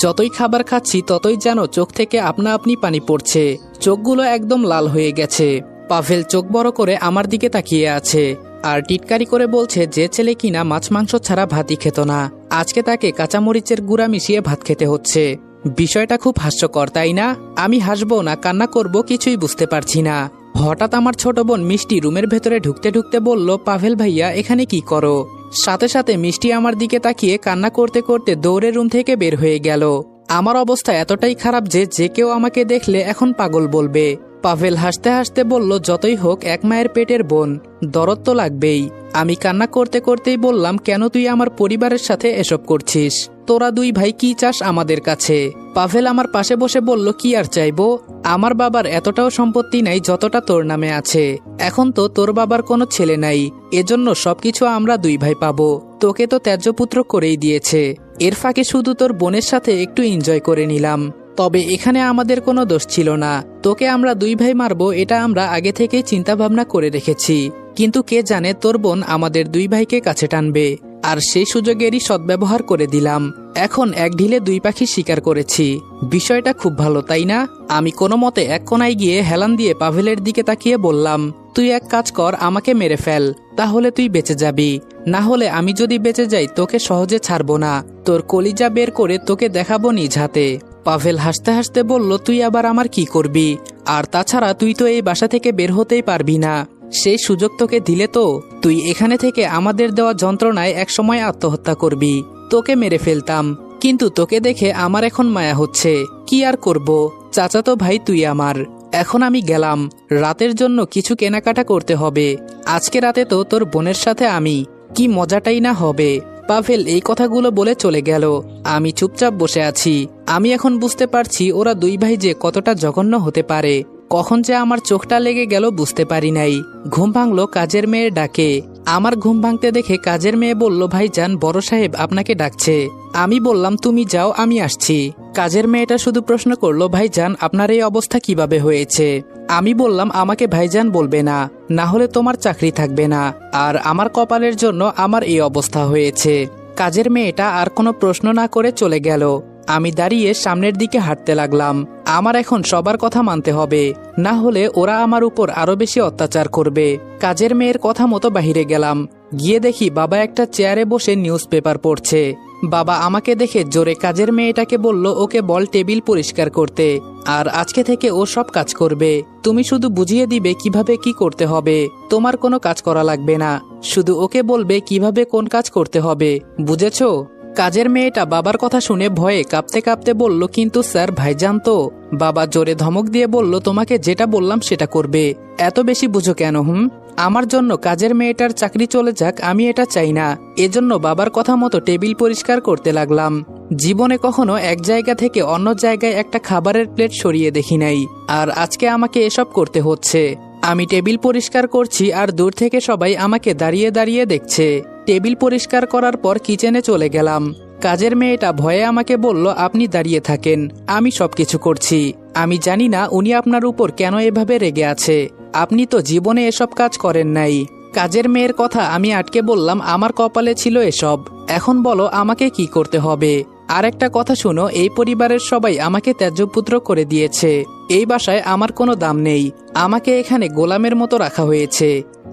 [SPEAKER 1] যতই খাবার খাচ্ছি ততই যেন চোখ থেকে আপনা আপনি পানি পড়ছে। চোখগুলো একদম লাল হয়ে গেছে। পাভেল চোখ বড় করে আমার দিকে তাকিয়ে আছে আর টিটকারি করে বলছে যে ছেলে কিনা মাছ মাংস ছাড়া ভাতই খেত না, আজকে তাকে কাঁচামরিচের গুঁড়া মিশিয়ে ভাত খেতে হচ্ছে। বিষয়টা খুব হাস্যকর, তাই না? আমি হাসবো না কান্না করব কিছুই বুঝতে পারছি না। হঠাৎ আমার ছোট বোন মিষ্টি রুমের ভেতরে ঢুকতে ঢুকতে বলল, পাভেল ভাইয়া এখানে কি করো? সাথে সাথে মিষ্টি আমার দিকে তাকিয়ে কান্না করতে করতে দৌড়ে রুম থেকে বের হয়ে গেল। আমার অবস্থা এতটাই খারাপ যে কেউ আমাকে দেখলে এখন পাগল বলবে। পাভেল হাসতে হাসতে বলল, যতই হোক এক মায়ের পেটের বোন, দরদ তো লাগবেই। আমি কান্না করতে করতেই বললাম, কেন তুই আমার পরিবারের সাথে এসব করছিস? তোরা দুই ভাই কি চাস আমাদের কাছে? পাভেল আমার পাশে বসে বলল, কি আর চাইবো? আমার বাবার এতটাও সম্পত্তি নাই যতটা তোর নামে আছে। এখন তো তোর বাবার কোনো ছেলে নাই, এজন্য সবকিছু আমরা দুই ভাই পাবো। তোকে তো ত্যায্যপুত্র করেই দিয়েছে। এর ফাঁকে শুধু তোর বোনের সাথে একটু এনজয় করে নিলাম। তবে এখানে আমাদের কোনো দোষ ছিল না। তোকে আমরা দুই ভাই মারবো এটা আমরা আগে থেকেই চিন্তা ভাবনা করে রেখেছি। কিন্তু কে জানে তোর বোন আমাদের দুই ভাইকে কাছে টানবে। আর সেই সুযোগেরই সদ্ব্যবহার করে দিলাম। এখন এক ঢিলে দুই পাখি শিকার করেছি। বিষয়টা খুব ভালো, তাই না? আমি কোনো মতে এক কোনায় গিয়ে হেলান দিয়ে পাভেলের দিকে তাকিয়ে বললাম, তুই এক কাজ কর, আমাকে মেরে ফেল, তাহলে তুই বেঁচে যাবি। না হলে আমি যদি বেঁচে যাই তোকে সহজে ছাড়বো না, তোর কলিজা বের করে তোকে দেখাবো নিজ হাতে। পাভেল হাসতে হাসতে বলল, তুই আবার আমার কি করবি? আর তাছাড়া তুই তো এই বাসা থেকে বের হতেই পারবি না। সেই সুযোগ তোকে দিলে তো তুই এখানে থেকে আমাদের দেওয়া যন্ত্রণায় একসময় আত্মহত্যা করবি। তোকে মেরে ফেলতাম, কিন্তু তোকে দেখে আমার এখন মায়া হচ্ছে। কি আর করব, চাচাতো ভাই তুই আমার। এখন আমি গেলাম, রাতের জন্য কিছু কেনাকাটা করতে হবে। আজকে রাতে তো তোর বোনের সাথে আমি, কি মজাটাই না হবে। পাভেল এই কথাগুলো বলে চলে গেল। আমি চুপচাপ বসে আছি। আমি এখন বুঝতে পারছি ওরা দুই ভাই যে কতটা জঘন্য হতে পারে। কখন যে আমার চোখটা লেগে গেল বুঝতে পারি নাই। ঘুম ভাঙলো কাজের মেয়ের ডাকে। আমার ঘুম ভাঙতে দেখে কাজের মেয়ে বলল, ভাইজান বড় সাহেব আপনাকে ডাকছে। আমি বললাম, তুমি যাও, আমি আসছি। কাজের মেয়েটা শুধু প্রশ্ন করলো, ভাইজান আপনার এই অবস্থা কিভাবে হয়েছে? আমি বললাম, আমাকে ভাইজান বলবে না, না হলে তোমার চাকরি থাকবে না। আর আমার কপালের জন্য আমার এই অবস্থা হয়েছে। কাজের মেয়েটা আর কোনো প্রশ্ন না করে চলে গেল। আমি দাঁড়িয়ে সামনের দিকে হাঁটতে লাগলাম। আমার এখন সবার কথা মানতে হবে, না হলে ওরা আমার উপর আরো বেশি অত্যাচার করবে। কাজের মেয়ের কথা মতো বাহিরে গেলাম। গিয়ে দেখি বাবা একটা চেয়ারে বসে নিউজ পেপার পড়ছে। বাবা আমাকে দেখে জোরে কাজের মেয়েটাকে বলল, ওকে বল টেবিল পরিষ্কার করতে, আর আজকে থেকে ও সব কাজ করবে। তুমি শুধু বুঝিয়ে দিবে কিভাবে কি করতে হবে, তোমার কোনো কাজ করা লাগবে না। শুধু ওকে বলবে কিভাবে কোন কাজ করতে হবে, বুঝেছো? কাজের মেয়েটা বাবার কথা শুনে ভয়ে কাঁপতে কাঁপতে বলল, কিন্তু স্যার ভাইজান তো। বাবা জোরে ধমক দিয়ে বলল, তোমাকে যেটা বললাম সেটা করবে, এত বেশি বুঝো কেন? আমার জন্য কাজের মেয়েটার চাকরি চলে যাক, আমি এটা চাই না। এজন্য বাবার কথা মতো টেবিল পরিষ্কার করতে লাগলাম। জীবনে কখনো এক জায়গা থেকে অন্য জায়গায় একটা খাবারের প্লেট সরিয়ে দেখি নাই, আর আজকে আমাকে এসব করতে হচ্ছে। আমি টেবিল পরিষ্কার করছি আর দূর থেকে সবাই আমাকে দাঁড়িয়ে দাঁড়িয়ে দেখছে। টেবিল পরিষ্কার করার পর কিচেনে চলে গেলাম। কাজের মেয়েটা ভয়ে আমাকে বলল, আপনি দাঁড়িয়ে থাকেন, আমি সবকিছু করছি। আমি জানি না উনি আপনার উপর কেন এভাবে রেগে আছে, আপনি তো জীবনে এসব কাজ করেন নাই। কাজের মেয়ের কথা আমি আটকে বললাম, আমার কপালে ছিল এসব, এখন বলো আমাকে কি করতে হবে। আর একটা কথা শুনো, এই পরিবারের সবাই আমাকে ত্যায্যপুত্র করে দিয়েছে। এই বাসায় আমার কোনো দাম নেই, আমাকে এখানে গোলামের মতো রাখা হয়েছে।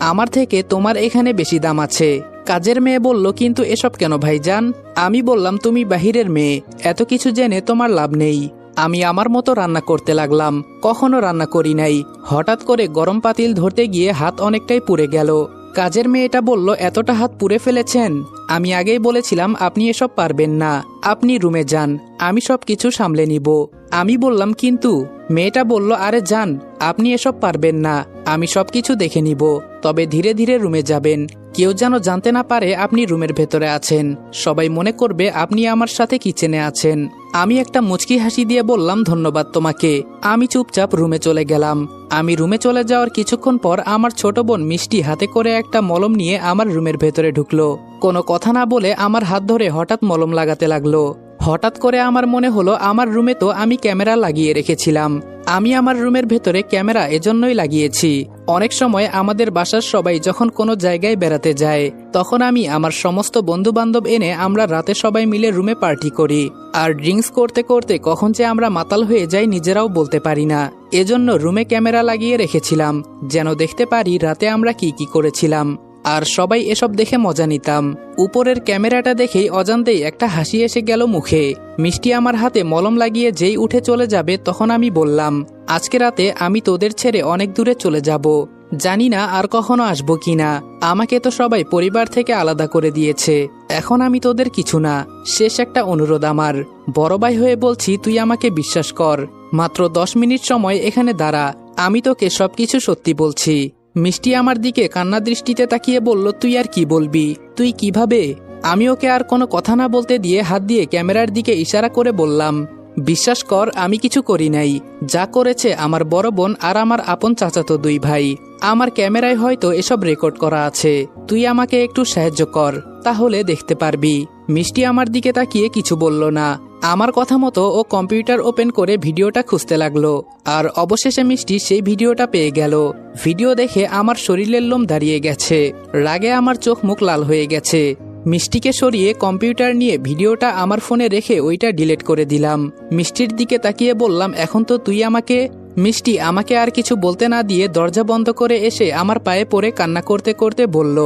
[SPEAKER 1] আমার থেকে তোমার এখানে বেশি দাম আছে। কাজের মেয়ে বলল, কিন্তু এসব কেন ভাইজান? আমি বললাম, তুমি বাহিরের মেয়ে, এত কিছু জেনে তোমার লাভ নেই। আমি আমার মতো রান্না করতে লাগলাম। কখনো রান্না করি নাই। হঠাৎ করে গরম পাতিল ধরতে গিয়ে হাত অনেকটাই পুড়ে গেল। কাজের মেয়েটা বলল, এতটা হাত পুড়ে ফেলেছেন? আমি আগেই বলেছিলাম আপনি এসব পারবেন না, আপনি রুমে যান, আমি সব কিছু সামলে নিব। আমি বললাম, কিন্তু? মেয়েটা বলল, আরে যান, আপনি এসব পারবেন না, আমি সব কিছু দেখে নিব। তবে ধীরে ধীরে রুমে যাবেন, কেউ যেন জানতে না পারে আপনি রুমের ভেতরে আছেন। সবাই মনে করবে আপনি আমার সাথে কিচেনে আছেন। আমি একটা মুচকি হাসি দিয়ে বললাম, ধন্যবাদ তোমাকে। আমি চুপচাপ রুমে চলে গেলাম। আমি রুমে চলে যাওয়ার কিছুক্ষণ পর আমার ছোট বোন মিষ্টি হাতে করে একটা মলম নিয়ে আমার রুমের ভেতরে ঢুকলো। কোনো কথা না বলে আমার হাত ধরে হঠাৎ মলম লাগাতে লাগলো। হঠাৎ করে আমার মনে হলো, আমার রুমে তো আমি ক্যামেরা লাগিয়ে রেখেছিলাম। আমি আমার রুমের ভেতরে ক্যামেরা এজন্যই লাগিয়েছি, অনেক সময় আমাদের বাসার সবাই যখন কোনো জায়গায় বেড়াতে যায়, তখন আমি আমার সমস্ত বন্ধু বান্ধব এনে আমরা রাতে সবাই মিলে রুমে পার্টি করি। আর ড্রিঙ্কস করতে করতে কখন যে আমরা মাতাল হয়ে যাই নিজেরাও বলতে পারি না। এজন্য রুমে ক্যামেরা লাগিয়ে রেখেছিলাম, যেন দেখতে পারি রাতে আমরা কি কি করেছিলাম। আর সবাই এসব দেখে মজা নিতাম। উপরের ক্যামেরাটা দেখেই অজান্তেই একটা হাসি এসে গেল মুখে। মিষ্টি আমার হাতে মলম লাগিয়ে যেই উঠে চলে যাবে, তখন আমি বললাম, আজকে রাতে আমি তোদের ছেড়ে অনেক দূরে চলে যাব, জানি না আর কখনো আসবো কিনা। আমাকে তো সবাই পরিবার থেকে আলাদা করে দিয়েছে, এখন আমি তোদের কিছু না। শেষ একটা অনুরোধ আমার, বড় ভাই হয়ে বলছি, তুই আমাকে বিশ্বাস কর। মাত্র 10 মিনিট সময় এখানে দাঁড়া, আমি তোকে সবকিছু সত্যি বলছি। মিষ্টি আমার দিকে কান্না দৃষ্টিতে তাকিয়ে বলল, তুই আর কি বলবি? তুই কিভাবে? আমি ওকে আর কোনো কথা না বলতে দিয়ে হাত দিয়ে ক্যামেরার দিকে ইশারা করে বললাম, বিশ্বাস কর আমি কিছু করি নাই, যা করেছে আমার বড় বোন আর আমার আপন চাচাতো 2 ভাই। আমার ক্যামেরায় হয়তো এসব রেকর্ড করা আছে, তুই আমাকে একটু সাহায্য কর, তাহলে দেখতে পারবি। মিষ্টি আমার দিকে তাকিয়ে কিছু বলল না। আমার কথা মতো ও কম্পিউটার ওপেন করে ভিডিওটা খুঁজতে লাগলো, আর অবশেষে মিষ্টি সেই ভিডিওটা পেয়ে গেল। ভিডিও দেখে আমার শরীরের লোম দাঁড়িয়ে গেছে, রাগে আমার চোখ মুখ লাল হয়ে গেছে। মিষ্টিকে সরিয়ে কম্পিউটার নিয়ে ভিডিওটা আমার ফোনে রেখে ওইটা ডিলিট করে দিলাম। মিষ্টির দিকে তাকিয়ে বললাম, এখন তো তুই আমাকে। মিষ্টি আমাকে আর কিছু বলতে না দিয়ে দরজা বন্ধ করে এসে আমার পায়ে পড়ে কান্না করতে করতে বলল,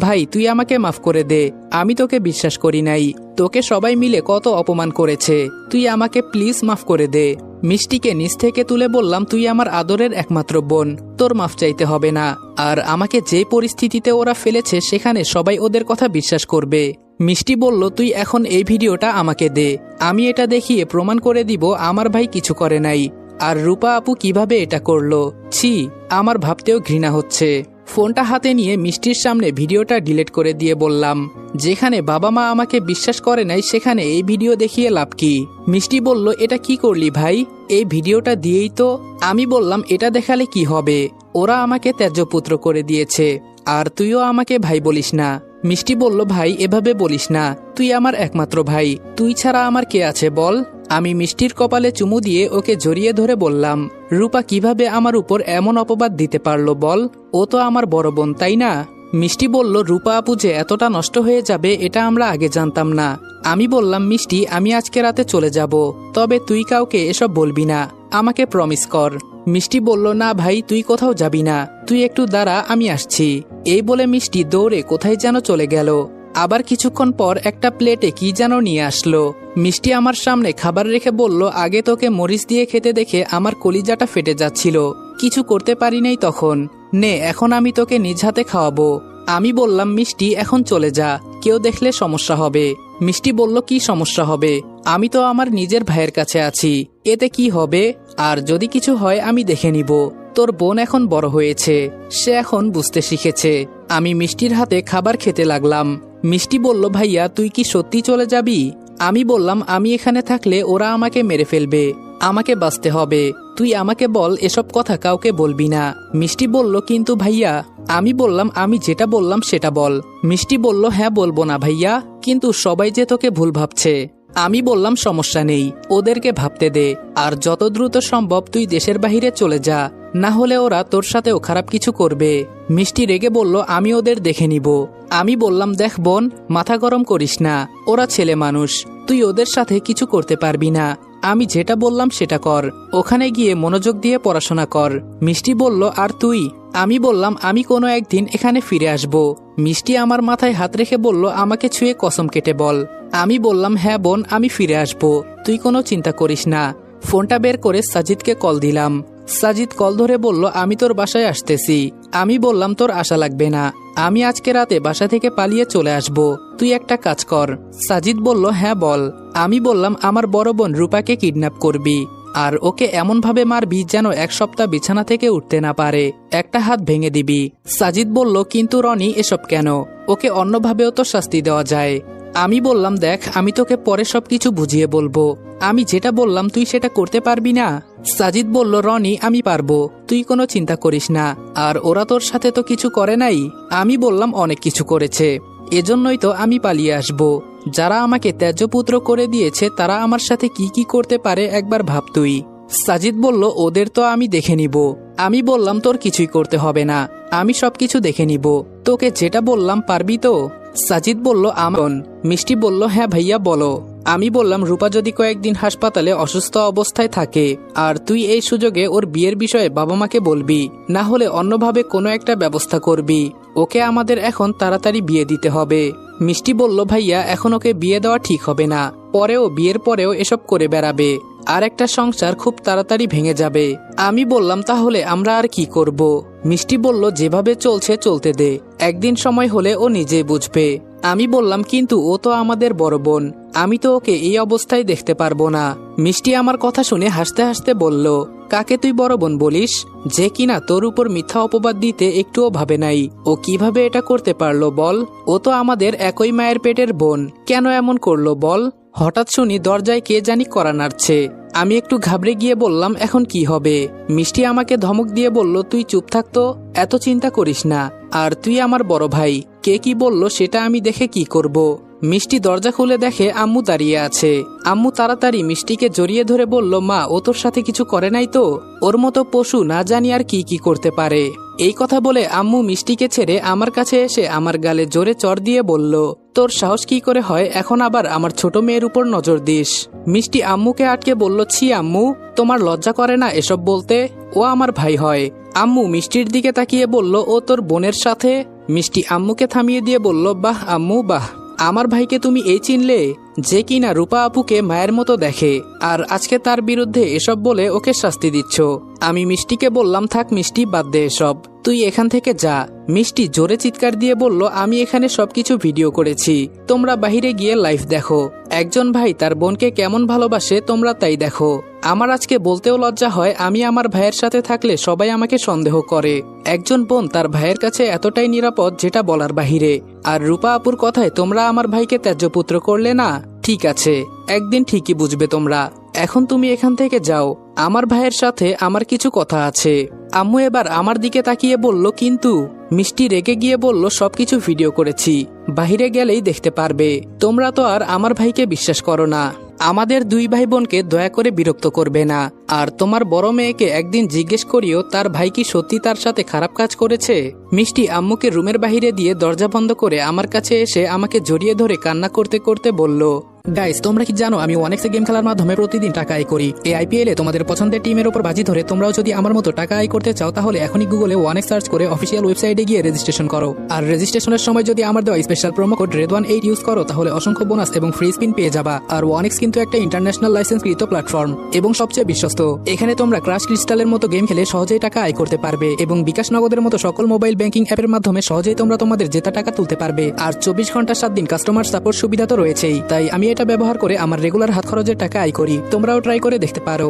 [SPEAKER 1] ভাই তুই আমাকে মাফ করে দে, আমি তোকে বিশ্বাস করি নাই, তোকে সবাই মিলে কত অপমান করেছে, তুই আমাকে প্লিজ মাফ করে দে। মিষ্টিকে নিচ থেকে তুলে বললাম, তুই আমার আদরের একমাত্র বোন, তোর মাফ চাইতে হবে না। আর আমাকে যে পরিস্থিতিতে ওরা ফেলেছে সেখানে সবাই ওদের কথা বিশ্বাস করবে। মিষ্টি বলল, তুই এখন এই ভিডিওটা আমাকে দে, আমি এটা দেখিয়ে প্রমাণ করে দিব আমার ভাই কিছু করে নাই। আর রূপা আপু কিভাবে এটা করলো, ছি, আমার ভাবতেও ঘৃণা হচ্ছে। ফোনটা হাতে নিয়ে মিষ্টির সামনে ভিডিওটা ডিলিট করে দিয়ে বললাম, যেখানে বাবা মা আমাকে বিশ্বাস করে নাই সেখানে এই ভিডিও দেখিয়ে লাভ কি? মিষ্টি বলল, এটা কি করলি ভাই, এই ভিডিওটা দিয়েই তো। আমি বললাম, এটা দেখালে কি হবে, ওরা আমাকে ত্যায্যপুত্র করে দিয়েছে, আর তুইও আমাকে ভাই বলিস না। মিষ্টি বলল, ভাই এভাবে বলিস না, তুই আমার একমাত্র ভাই, তুই ছাড়া আমার কে আছে বল। আমি মিষ্টির কপালে চুমু দিয়ে ওকে জড়িয়ে ধরে বললাম, রূপা কিভাবে আমার উপর এমন অপবাদ দিতে পারলো বল, ও তো আমার বড় বোন তাই না? মিষ্টি বলল, রূপা আপু যে এতটা নষ্ট হয়ে যাবে এটা আমরা আগে জানতাম না। আমি বললাম, মিষ্টি আমি আজকে রাতে চলে যাব, তবে তুই কাউকে এসব বলবি না, আমাকে প্রমিস কর। মিষ্টি বলল, না ভাই তুই কোথাও যাবি না, তুই একটু দাঁড়া আমি আসছি। এই বলে মিষ্টি দৌড়ে কোথায় যেন চলে গেল। আবার কিছুক্ষণ পর একটা প্লেটে কি যেন নিয়ে আসলো। মিষ্টি আমার সামনে খাবার রেখে বলল, আগে তোকে মরিচ দিয়ে খেতে দেখে আমার কলিজাটা ফেটে যাচ্ছিল, কিছু করতে পারি নাই তখন, নে এখন আমি তোকে নিজ হাতে খাওয়াবো। আমি বললাম, মিষ্টি এখন চলে যা, কেউ দেখলে সমস্যা হবে। মিষ্টি বলল, কি সমস্যা হবে, আমি তো আমার নিজের ভাইয়ের কাছে আছি, এতে কি হবে, আর যদি কিছু হয় আমি দেখে নিব, তোর বোন এখন বড় হয়েছে, সে এখন বুঝতে শিখেছে। আমি মিষ্টির হাতে খাবার খেতে লাগলাম। মিষ্টি বলল, ভাইয়া তুই কি সত্যি চলে যাবি? আমি বললাম, আমি এখানে থাকলে ওরা আমাকে মেরে ফেলবে, আমাকে বাঁচতে হবে, তুই আমাকে বল এসব কথা কাউকে বলবি না। মিষ্টি বলল, কিন্তু ভাইয়া। আমি বললাম, আমি যেটা বললাম সেটা বল। মিষ্টি বলল, হ্যাঁ বলবো না ভাইয়া, কিন্তু সবাই যে তোকে ভুল ভাবছে। আমি বললাম, সমস্যা নেই, ওদেরকে ভাবতে দে, আর যত দ্রুত সম্ভব তুই দেশের বাহিরে চলে যা, না হলে ওরা তোর সাথেও খারাপ কিছু করবে। মিষ্টি রেগে বলল, আমি ওদের দেখে নিব। আমি বললাম, দেখ বোন, মাথা গরম করিস না, ওরা ছেলে মানুষ, তুই ওদের সাথে কিছু করতে পারবি না, আমি যেটা বললাম সেটা কর, ওখানে গিয়ে মনোযোগ দিয়ে পড়াশোনা কর। মিষ্টি বলল, আর তুই? আমি বললাম, আমি কোনো একদিন এখানে ফিরে আসব। মিষ্টি আমার মাথায় হাত রেখে বলল, আমাকে ছুঁয়ে কসম কেটে বল। আমি বললাম, হ্যাঁ বোন আমি ফিরে আসব, তুই কোনো চিন্তা করিস না। ফোনটা বের করে সাজিদকে কল দিলাম। সাজিদ কল ধরে বলল, আমি তোর বাসায় আসতেছি। আমি বললাম, তোর আশা লাগবে না, আমি আজকে রাতে বাসা থেকে পালিয়ে চলে আসব, তুই একটা কাজ কর। সাজিদ বলল, হ্যাঁ বল। আমি বললাম, আমার বড় বোন রূপাকে কিডন্যাপ করবি, আর ওকে এমন ভাবে মারবি যেন এক সপ্তাহ বিছানা থেকে উঠতে না পারে, একটা হাত ভেঙে দিবি। সাজিদ বলল, কিন্তু রনি এসব কেন, ওকে অন্যভাবেও তো শাস্তি দেওয়া যায়। আমি বললাম, দেখ আমি তোকে পরে সবকিছু বুঝিয়ে বলবো, আমি যেটা বললাম তুই সেটা করতে পারবি না? সাজিদ বলল, রনি আমি পারবো, তুই কোনো চিন্তা করিস না, আর ওরা তোর সাথে তো কিছু করে নাই। আমি বললাম, অনেক কিছু করেছে, এজন্যই তো আমি পালিয়ে আসব। যারা আমাকে ত্যায্যপুত্র করে দিয়েছে তারা আমার সাথে কি কি করতে পারে একবার ভাব তুই। সাজিদ বলল, ওদের তো আমি দেখে নিব। আমি বললাম, তোর কিছুই করতে হবে না, আমি সবকিছু দেখে নিব, তোকে যেটা বললাম পারবি তো? সাজিদ বলল, আমন। মিষ্টি বলল, হ্যাঁ ভাইয়া বলো। আমি বললাম, রূপা যদি কয়েকদিন হাসপাতালে অসুস্থ অবস্থায় থাকে, আর তুই এই সুযোগে ওর বিয়ের বিষয়ে বাবা মাকে বলবি, না হলে অন্যভাবে কোনো একটা ব্যবস্থা করবি, ওকে আমাদের এখন তাড়াতাড়ি বিয়ে দিতে হবে। মিষ্টি বলল, ভাইয়া এখন ওকে বিয়ে দেওয়া ঠিক হবে না, পরেও বিয়ের পরেও এসব করে বেড়াবে, আর একটা সংসার খুব তাড়াতাড়ি ভেঙে যাবে। আমি বললাম, তাহলে আমরা আর কি করব? মিষ্টি বলল, যেভাবে চলছে চলতে দে, একদিন সময় হলে ও নিজেই বুঝবে। আমি বললাম, কিন্তু ও তো আমাদের বড় বোন, আমি তো ওকে এই অবস্থায় দেখতে পারবো না। মিষ্টি আমার কথা শুনে হাসতে হাসতে বলল, কাকে তুই বড় বোন বলিস, যে কিনা তোর উপর মিথ্যা অপবাদ দিতে একটুও ভাবে নাই, ও কিভাবে এটা করতে পারলো বল? ও তো আমাদের একই মায়ের পেটের বোন, কেন এমন করলো বল? হঠাৎ শুনি দরজায় কে জানি কড়া নাড়ছে। আমি একটু ঘাবড়ে গিয়ে বললাম, এখন কি হবে? মিষ্টি আমাকে ধমক দিয়ে বলল, তুই চুপ থাকতো, এত চিন্তা করিস না, আর তুই আমার বড় ভাই, কে কি বলল সেটা আমি দেখে কি করব? মিষ্টি দরজা খুলে দেখে আম্মু দাঁড়িয়ে আছে। আম্মু তাড়াতাড়ি মিষ্টিকে জড়িয়ে ধরে বলল, মা ও তোর সাথে কিছু করে নাই তো? ওর মতো পশু না জানি আর কি কি করতে পারে। এই কথা বলে আম্মু মিষ্টিকে ছেড়ে আমার কাছে এসে আমার গালে জোরে চড় দিয়ে বলল, তোর সাহস কি করে হয় এখন আবার আমার ছোট মেয়ের উপর নজর দিস? মিষ্টি আম্মুকে আটকে বলল, ছি আম্মু, তোমার লজ্জা করে না এসব বলতে? ও আমার ভাই হয়। আম্মু মিষ্টির দিকে তাকিয়ে বলল, ও তোর বোনের সাথে? মিষ্টি আম্মুকে থামিয়ে দিয়ে বলল, বাহ আম্মু বাহ, আমার ভাইকে তুমি এই চিনলে, যে কিনা রূপা আপুকে মায়ের মতো দেখে, আর আজকে তার বিরুদ্ধে এসব বলে ওকে শাস্তি দিচ্ছ। আমি মিষ্টিকে বললাম, থাক মিষ্টি, বাদ দে এসব, তুই এখান থেকে যা। মিষ্টি জোরে চিৎকার দিয়ে বলল, আমি এখানে সবকিছু ভিডিও করেছি, তোমরা বাহিরে গিয়ে লাইভ দেখো। একজন ভাই তার বোনকে কেমন ভালোবাসে তোমরা তাই দেখো। আমার আজকে বলতেও লজ্জা হয়, আমি আমার ভাইয়ের সাথে থাকলে সবাই আমাকে সন্দেহ করে। একজন বোন তার ভাইয়ের কাছে এতটাই নিরাপদ যেটা বলার বাহিরে। আর রূপা আপুর কথায় তোমরা আমার ভাইকে ত্যায্যপুত্র করলে না? ঠিক আছে, একদিন ঠিকই বুঝবে তোমরা। এখন তুমি এখান থেকে যাও, আমার ভাইয়ের সাথে আমার কিছু কথা আছে। আম্মু এবার আমার দিকে তাকিয়ে বলল, কিন্তু? মিষ্টি রেগে গিয়ে বলল, সবকিছু ভিডিও করেছি, বাহিরে গেলেই দেখতে পারবে। তোমরা তো আর আমার ভাইকে বিশ্বাস করো না। আমাদের দুই ভাই বোনকে দয়া করে বিরক্ত করবে না। আর তোমার বড় মেয়েকে একদিন জিজ্ঞেস করিও তার ভাই কি সত্যি তার সাথে খারাপ কাজ করেছে। মিষ্টি আম্মুকে রুমের বাহিরে দিয়ে দরজা বন্ধ করে আমার কাছে এসে আমাকে জড়িয়ে ধরে কান্না করতে করতে বলল, গাইস, তোমরা কি জানো আমি ওয়ানেক্সে গেম খেলার মাধ্যমে প্রতিদিন টাকা আয় করি? এই আইপিএল এ তোমাদের পছন্দের টিমের উপর বাজি ধরে তোমরাও যদি আমার মতো টাকা আয় করতে চাও, তাহলে এখনই গুগলে ওয়ানেক্স সার্চ করে অফিসিয়াল ওয়েবসাইটে গিয়ে রেজিস্ট্রেশন করো। আর রেজিস্ট্রেশনের সময় যদি আমার দেওয়া special promo code RED18 use করো, তাহলে অসংখ্য বোনাস এবং ফ্রি স্পিন পেয়ে যাবা। আর ওয়ানেক্স কিন্তু একটা ইন্টারন্যাশনাল লাইসেন্সকৃত প্ল্যাটফর্ম এবং সবচেয়ে বিশ্বস্ত। এখানে তোমরা ক্রাশ ক্রিস্টালের মতো গেম খেলে সহজেই টাকা আয় করতে পারবে এবং বিকাশ নগদের মতো সকল মোবাইল ব্যাংকিং অ্যাপের মাধ্যমে সহজেই তোমরা তোমাদের জেতা টাকা তুলতে পারবে। আর 24 ঘন্টা 7 দিন কাস্টমার সাপোর্ট সুবিধা তো রয়েছেই। তাই আমি এটা ব্যবহার করে আমার রেগুলার হাত খরচের টাকা আয় করি, তোমরাও ট্রাই করে দেখতে পারো।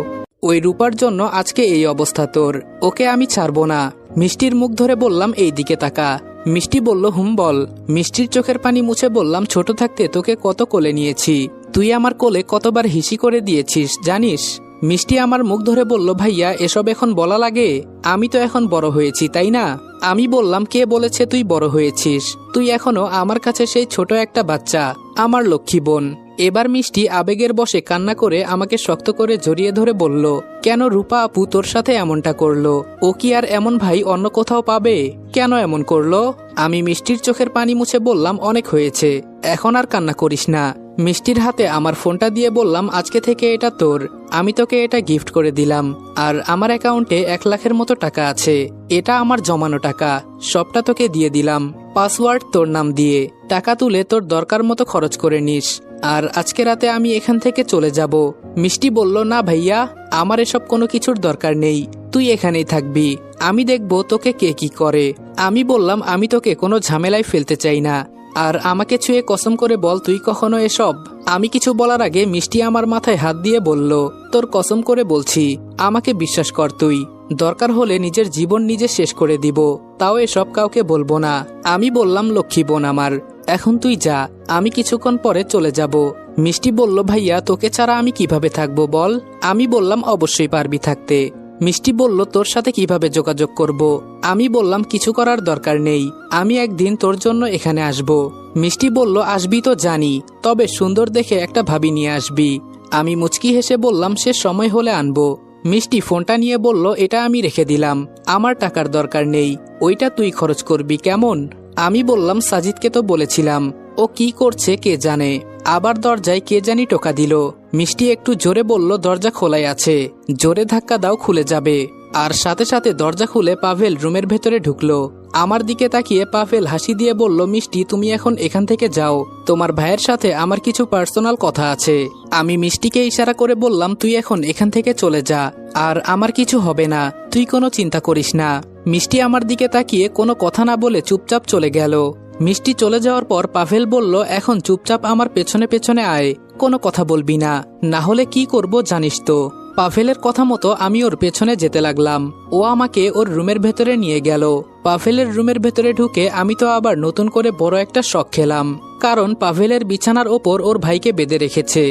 [SPEAKER 1] ওই রূপার জন্য আজকে এই অবস্থা তোর, ওকে আমি ছাড়বো না। মিষ্টির মুখ ধরে বললাম, এই দিকে তাকা। মিষ্টি বলল, হুম বল। মিষ্টির চোখের পানি মুছে বললাম, ছোট থাকতে তোকে কত কোলে নিয়েছি, তুই আমার কোলে কতবার হিসি করে দিয়েছিস জানিস? মিষ্টি আমার মুখ ধরে বলল, ভাইয়া এসব এখন বলা লাগে? আমি তো এখন বড় হয়েছি, তাই না? আমি বললাম, কে বলেছে তুই বড় হয়েছিস? তুই এখনো আমার কাছে সেই ছোট একটা বাচ্চা, আমার লক্ষ্মী বোন। এবার মিষ্টি আবেগের বশে কান্না করে আমাকে শক্ত করে জড়িয়ে ধরে বলল, কেন রূপা আপু তোর সাথে এমনটা করলো? ও কি আর এমন ভাই অন্য কোথাও পাবে? কেন এমন করলো? আমি মিষ্টির চোখের পানি মুছে বললাম, অনেক হয়েছে, এখন আর কান্না করিস না। মিষ্টির হাতে আমার ফোনটা দিয়ে বললাম, আজকে থেকে এটা তোর, আমি তোকে এটা গিফট করে দিলাম। আর আমার অ্যাকাউন্টে 1 লাখের মতো টাকা আছে, এটা আমার জমানো টাকা, সবটা তোকে দিয়ে দিলাম। পাসওয়ার্ড তোর নাম দিয়ে, টাকা তুলে তোর দরকার মতো খরচ করে নিস। আর আজকে রাতে আমি এখান থেকে চলে যাব। মিষ্টি বলল, না ভাইয়া, আমার এসব কোনো কিছুর দরকার নেই, তুই এখানেই থাকবি, আমি দেখব তোকে কে কি করে। আমি বললাম, আমি তোকে কোনো ঝামেলায় ফেলতে চাই না, আর আমাকে ছুঁয়ে কসম করে বল তুই কখনো এসব। আমি কিছু বলার আগে মিষ্টি আমার মাথায় হাত দিয়ে বলল, তোর কসম করে বলছি, আমাকে বিশ্বাস কর, তুই দরকার হলে নিজের জীবন নিজে শেষ করে দিব, তাও এসব কাউকে বলবো না। আমি বললাম, লক্ষ্মী বোন আমার, এখন তুই যা, আমি কিছুক্ষণ পরে চলে যাব। মিষ্টি বলল, ভাইয়া তোকে ছাড়া আমি কিভাবে থাকবো বল? আমি বললাম, অবশ্যই পারবি থাকতে। মিষ্টি বলল, তোর সাথে কিভাবে যোগাযোগ করব? আমি বললাম, কিছু করার দরকার নেই, আমি একদিন তোর জন্য এখানে আসব। মিষ্টি বলল, আসবি তো জানি, তবে সুন্দর দেখে একটা ভাবি নিয়ে আসবি। আমি মুচকি হেসে বললাম, সে সময় হলে আনবো। মিষ্টি ফোনটা নিয়ে বলল, এটা আমি রেখে দিলাম, আমার টাকার দরকার নেই, ওইটা তুই খরচ করবি কেমন? আমি বললাম, সাজিদকে তো বলেছিলাম, ও কি করছে কে জানে, আবার দরজায় কে জানি টোকা দিল। মিষ্টি একটু জোরে বলল, দরজা খোলাই আছে, জোরে ধাক্কা দাও খুলে যাবে। আর সাথে সাথে দরজা খুলে পাভেল রুমের ভেতরে ঢুকলো। আমার দিকে তাকিয়ে পাভেল হাসি দিয়ে বলল, মিষ্টি তুমি এখন এখান থেকে যাও, তোমার ভাইয়ের সাথে আমার কিছু পার্সোনাল কথা আছে। আমি মিষ্টিকে ইশারা করে বললাম, তুই এখন এখান থেকে চলে যা, আর আমার কিছু হবে না, তুই কোনো চিন্তা করিস না। মিষ্টি আমার দিকে তাকিয়ে কোনো কথা না বলে চুপচাপ চলে গেল। মিষ্টি চলে যাওয়ার পর পাভেল বলল, এখন চুপচাপ আমার পেছনে পেছনে আয়, কোনো কথা বলবি না, না হলে কি করব জানিস তো। পাভেলের কথা মতো আমি ওর পেছনে যেতে লাগলাম। ও আমাকে ওর রুমের ভেতরে নিয়ে গেল। পাভেলের রুমের ভেতরে ঢুকে আমি তো আবার নতুন করে বড় একটা শখ খেলাম, কারণ পাভেলের বিছানার ওপর ওর ভাইকে বেঁধে রেখেছে,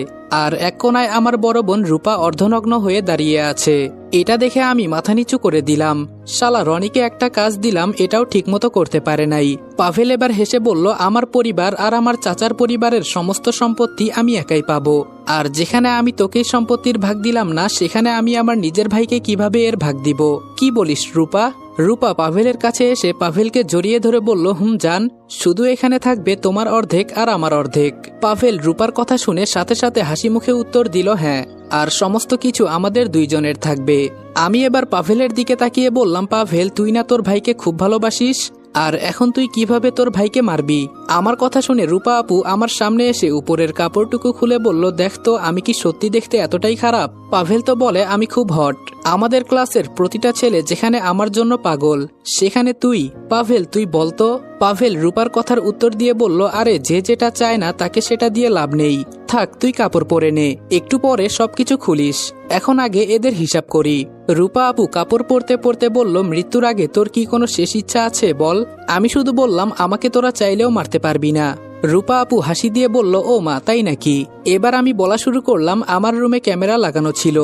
[SPEAKER 1] আর এক কোনায় আমার বড় বোন রূপা অর্ধনগ্ন হয়ে দাঁড়িয়ে আছে। এটা দেখে আমি মাথা নিচু করে দিলাম। শালা রনিকে একটা কাজ দিলাম, এটাও ঠিকমতো করতে পারে নাই। পাভেল এবার হেসে বলল, আমার পরিবার আর আমার চাচার পরিবারের সমস্ত সম্পত্তি আমি একাই পাবো। আর যেখানে আমি তোকে সম্পত্তির ভাগ দিলাম না, সেখানে আমি আমার নিজের ভাইকে কিভাবে এর ভাগ দিব? কি বলিস রূপা? রূপা পাভেলের কাছে এসে পাভেলকে জড়িয়ে ধরে বলল, জান, শুধু এখানে থাকবে তোমার অর্ধেক আর আমার অর্ধেক। পাভেল রূপার কথা শুনে সাথে সাথে হাসি মুখে উত্তর দিল, হ্যাঁ, আর সমস্ত কিছু আমাদের দুইজনের থাকবে। আমি এবার পাভেলের দিকে তাকিয়ে বললাম, পাভেল, তুই না তোর ভাইকে খুব ভালোবাসিস, আর এখন তুই কিভাবে তোর ভাইকে মারবি? আমার কথা শুনে রূপা আপু আমার সামনে এসে উপরের কাপড়টুকু খুলে বলল, দেখ তো আমি কি সত্যি দেখতে এতটাই খারাপ? পাভেল তো বলে আমি খুব হট, আমাদের ক্লাসের প্রতিটা ছেলে যেখানে আমার জন্য পাগল, সেখানে তুই? পাভেল তুই বলতো। পাভেল রূপার কথার উত্তর দিয়ে বলল, আরে যে যেটা চায় না তাকে সেটা দিয়ে লাভ নেই, থাক তুই কাপড় পরে নে, একটু পরে সবকিছু খুলিস, এখন আগে এদের হিসাব করি। রূপা আপু কাপড় পরতে পরতে বলল, মৃত্যুর আগে তোর কি কোনো শেষ ইচ্ছা আছে বল? আমি শুধু বললাম, আমাকে তোরা চাইলেও মারতে পারবি না। রূপা আপু হাসি দিয়ে বলল, ও মা, তাই নাকি? এবার আমি বলা শুরু করলাম, আমার রুমে ক্যামেরা লাগানো ছিল,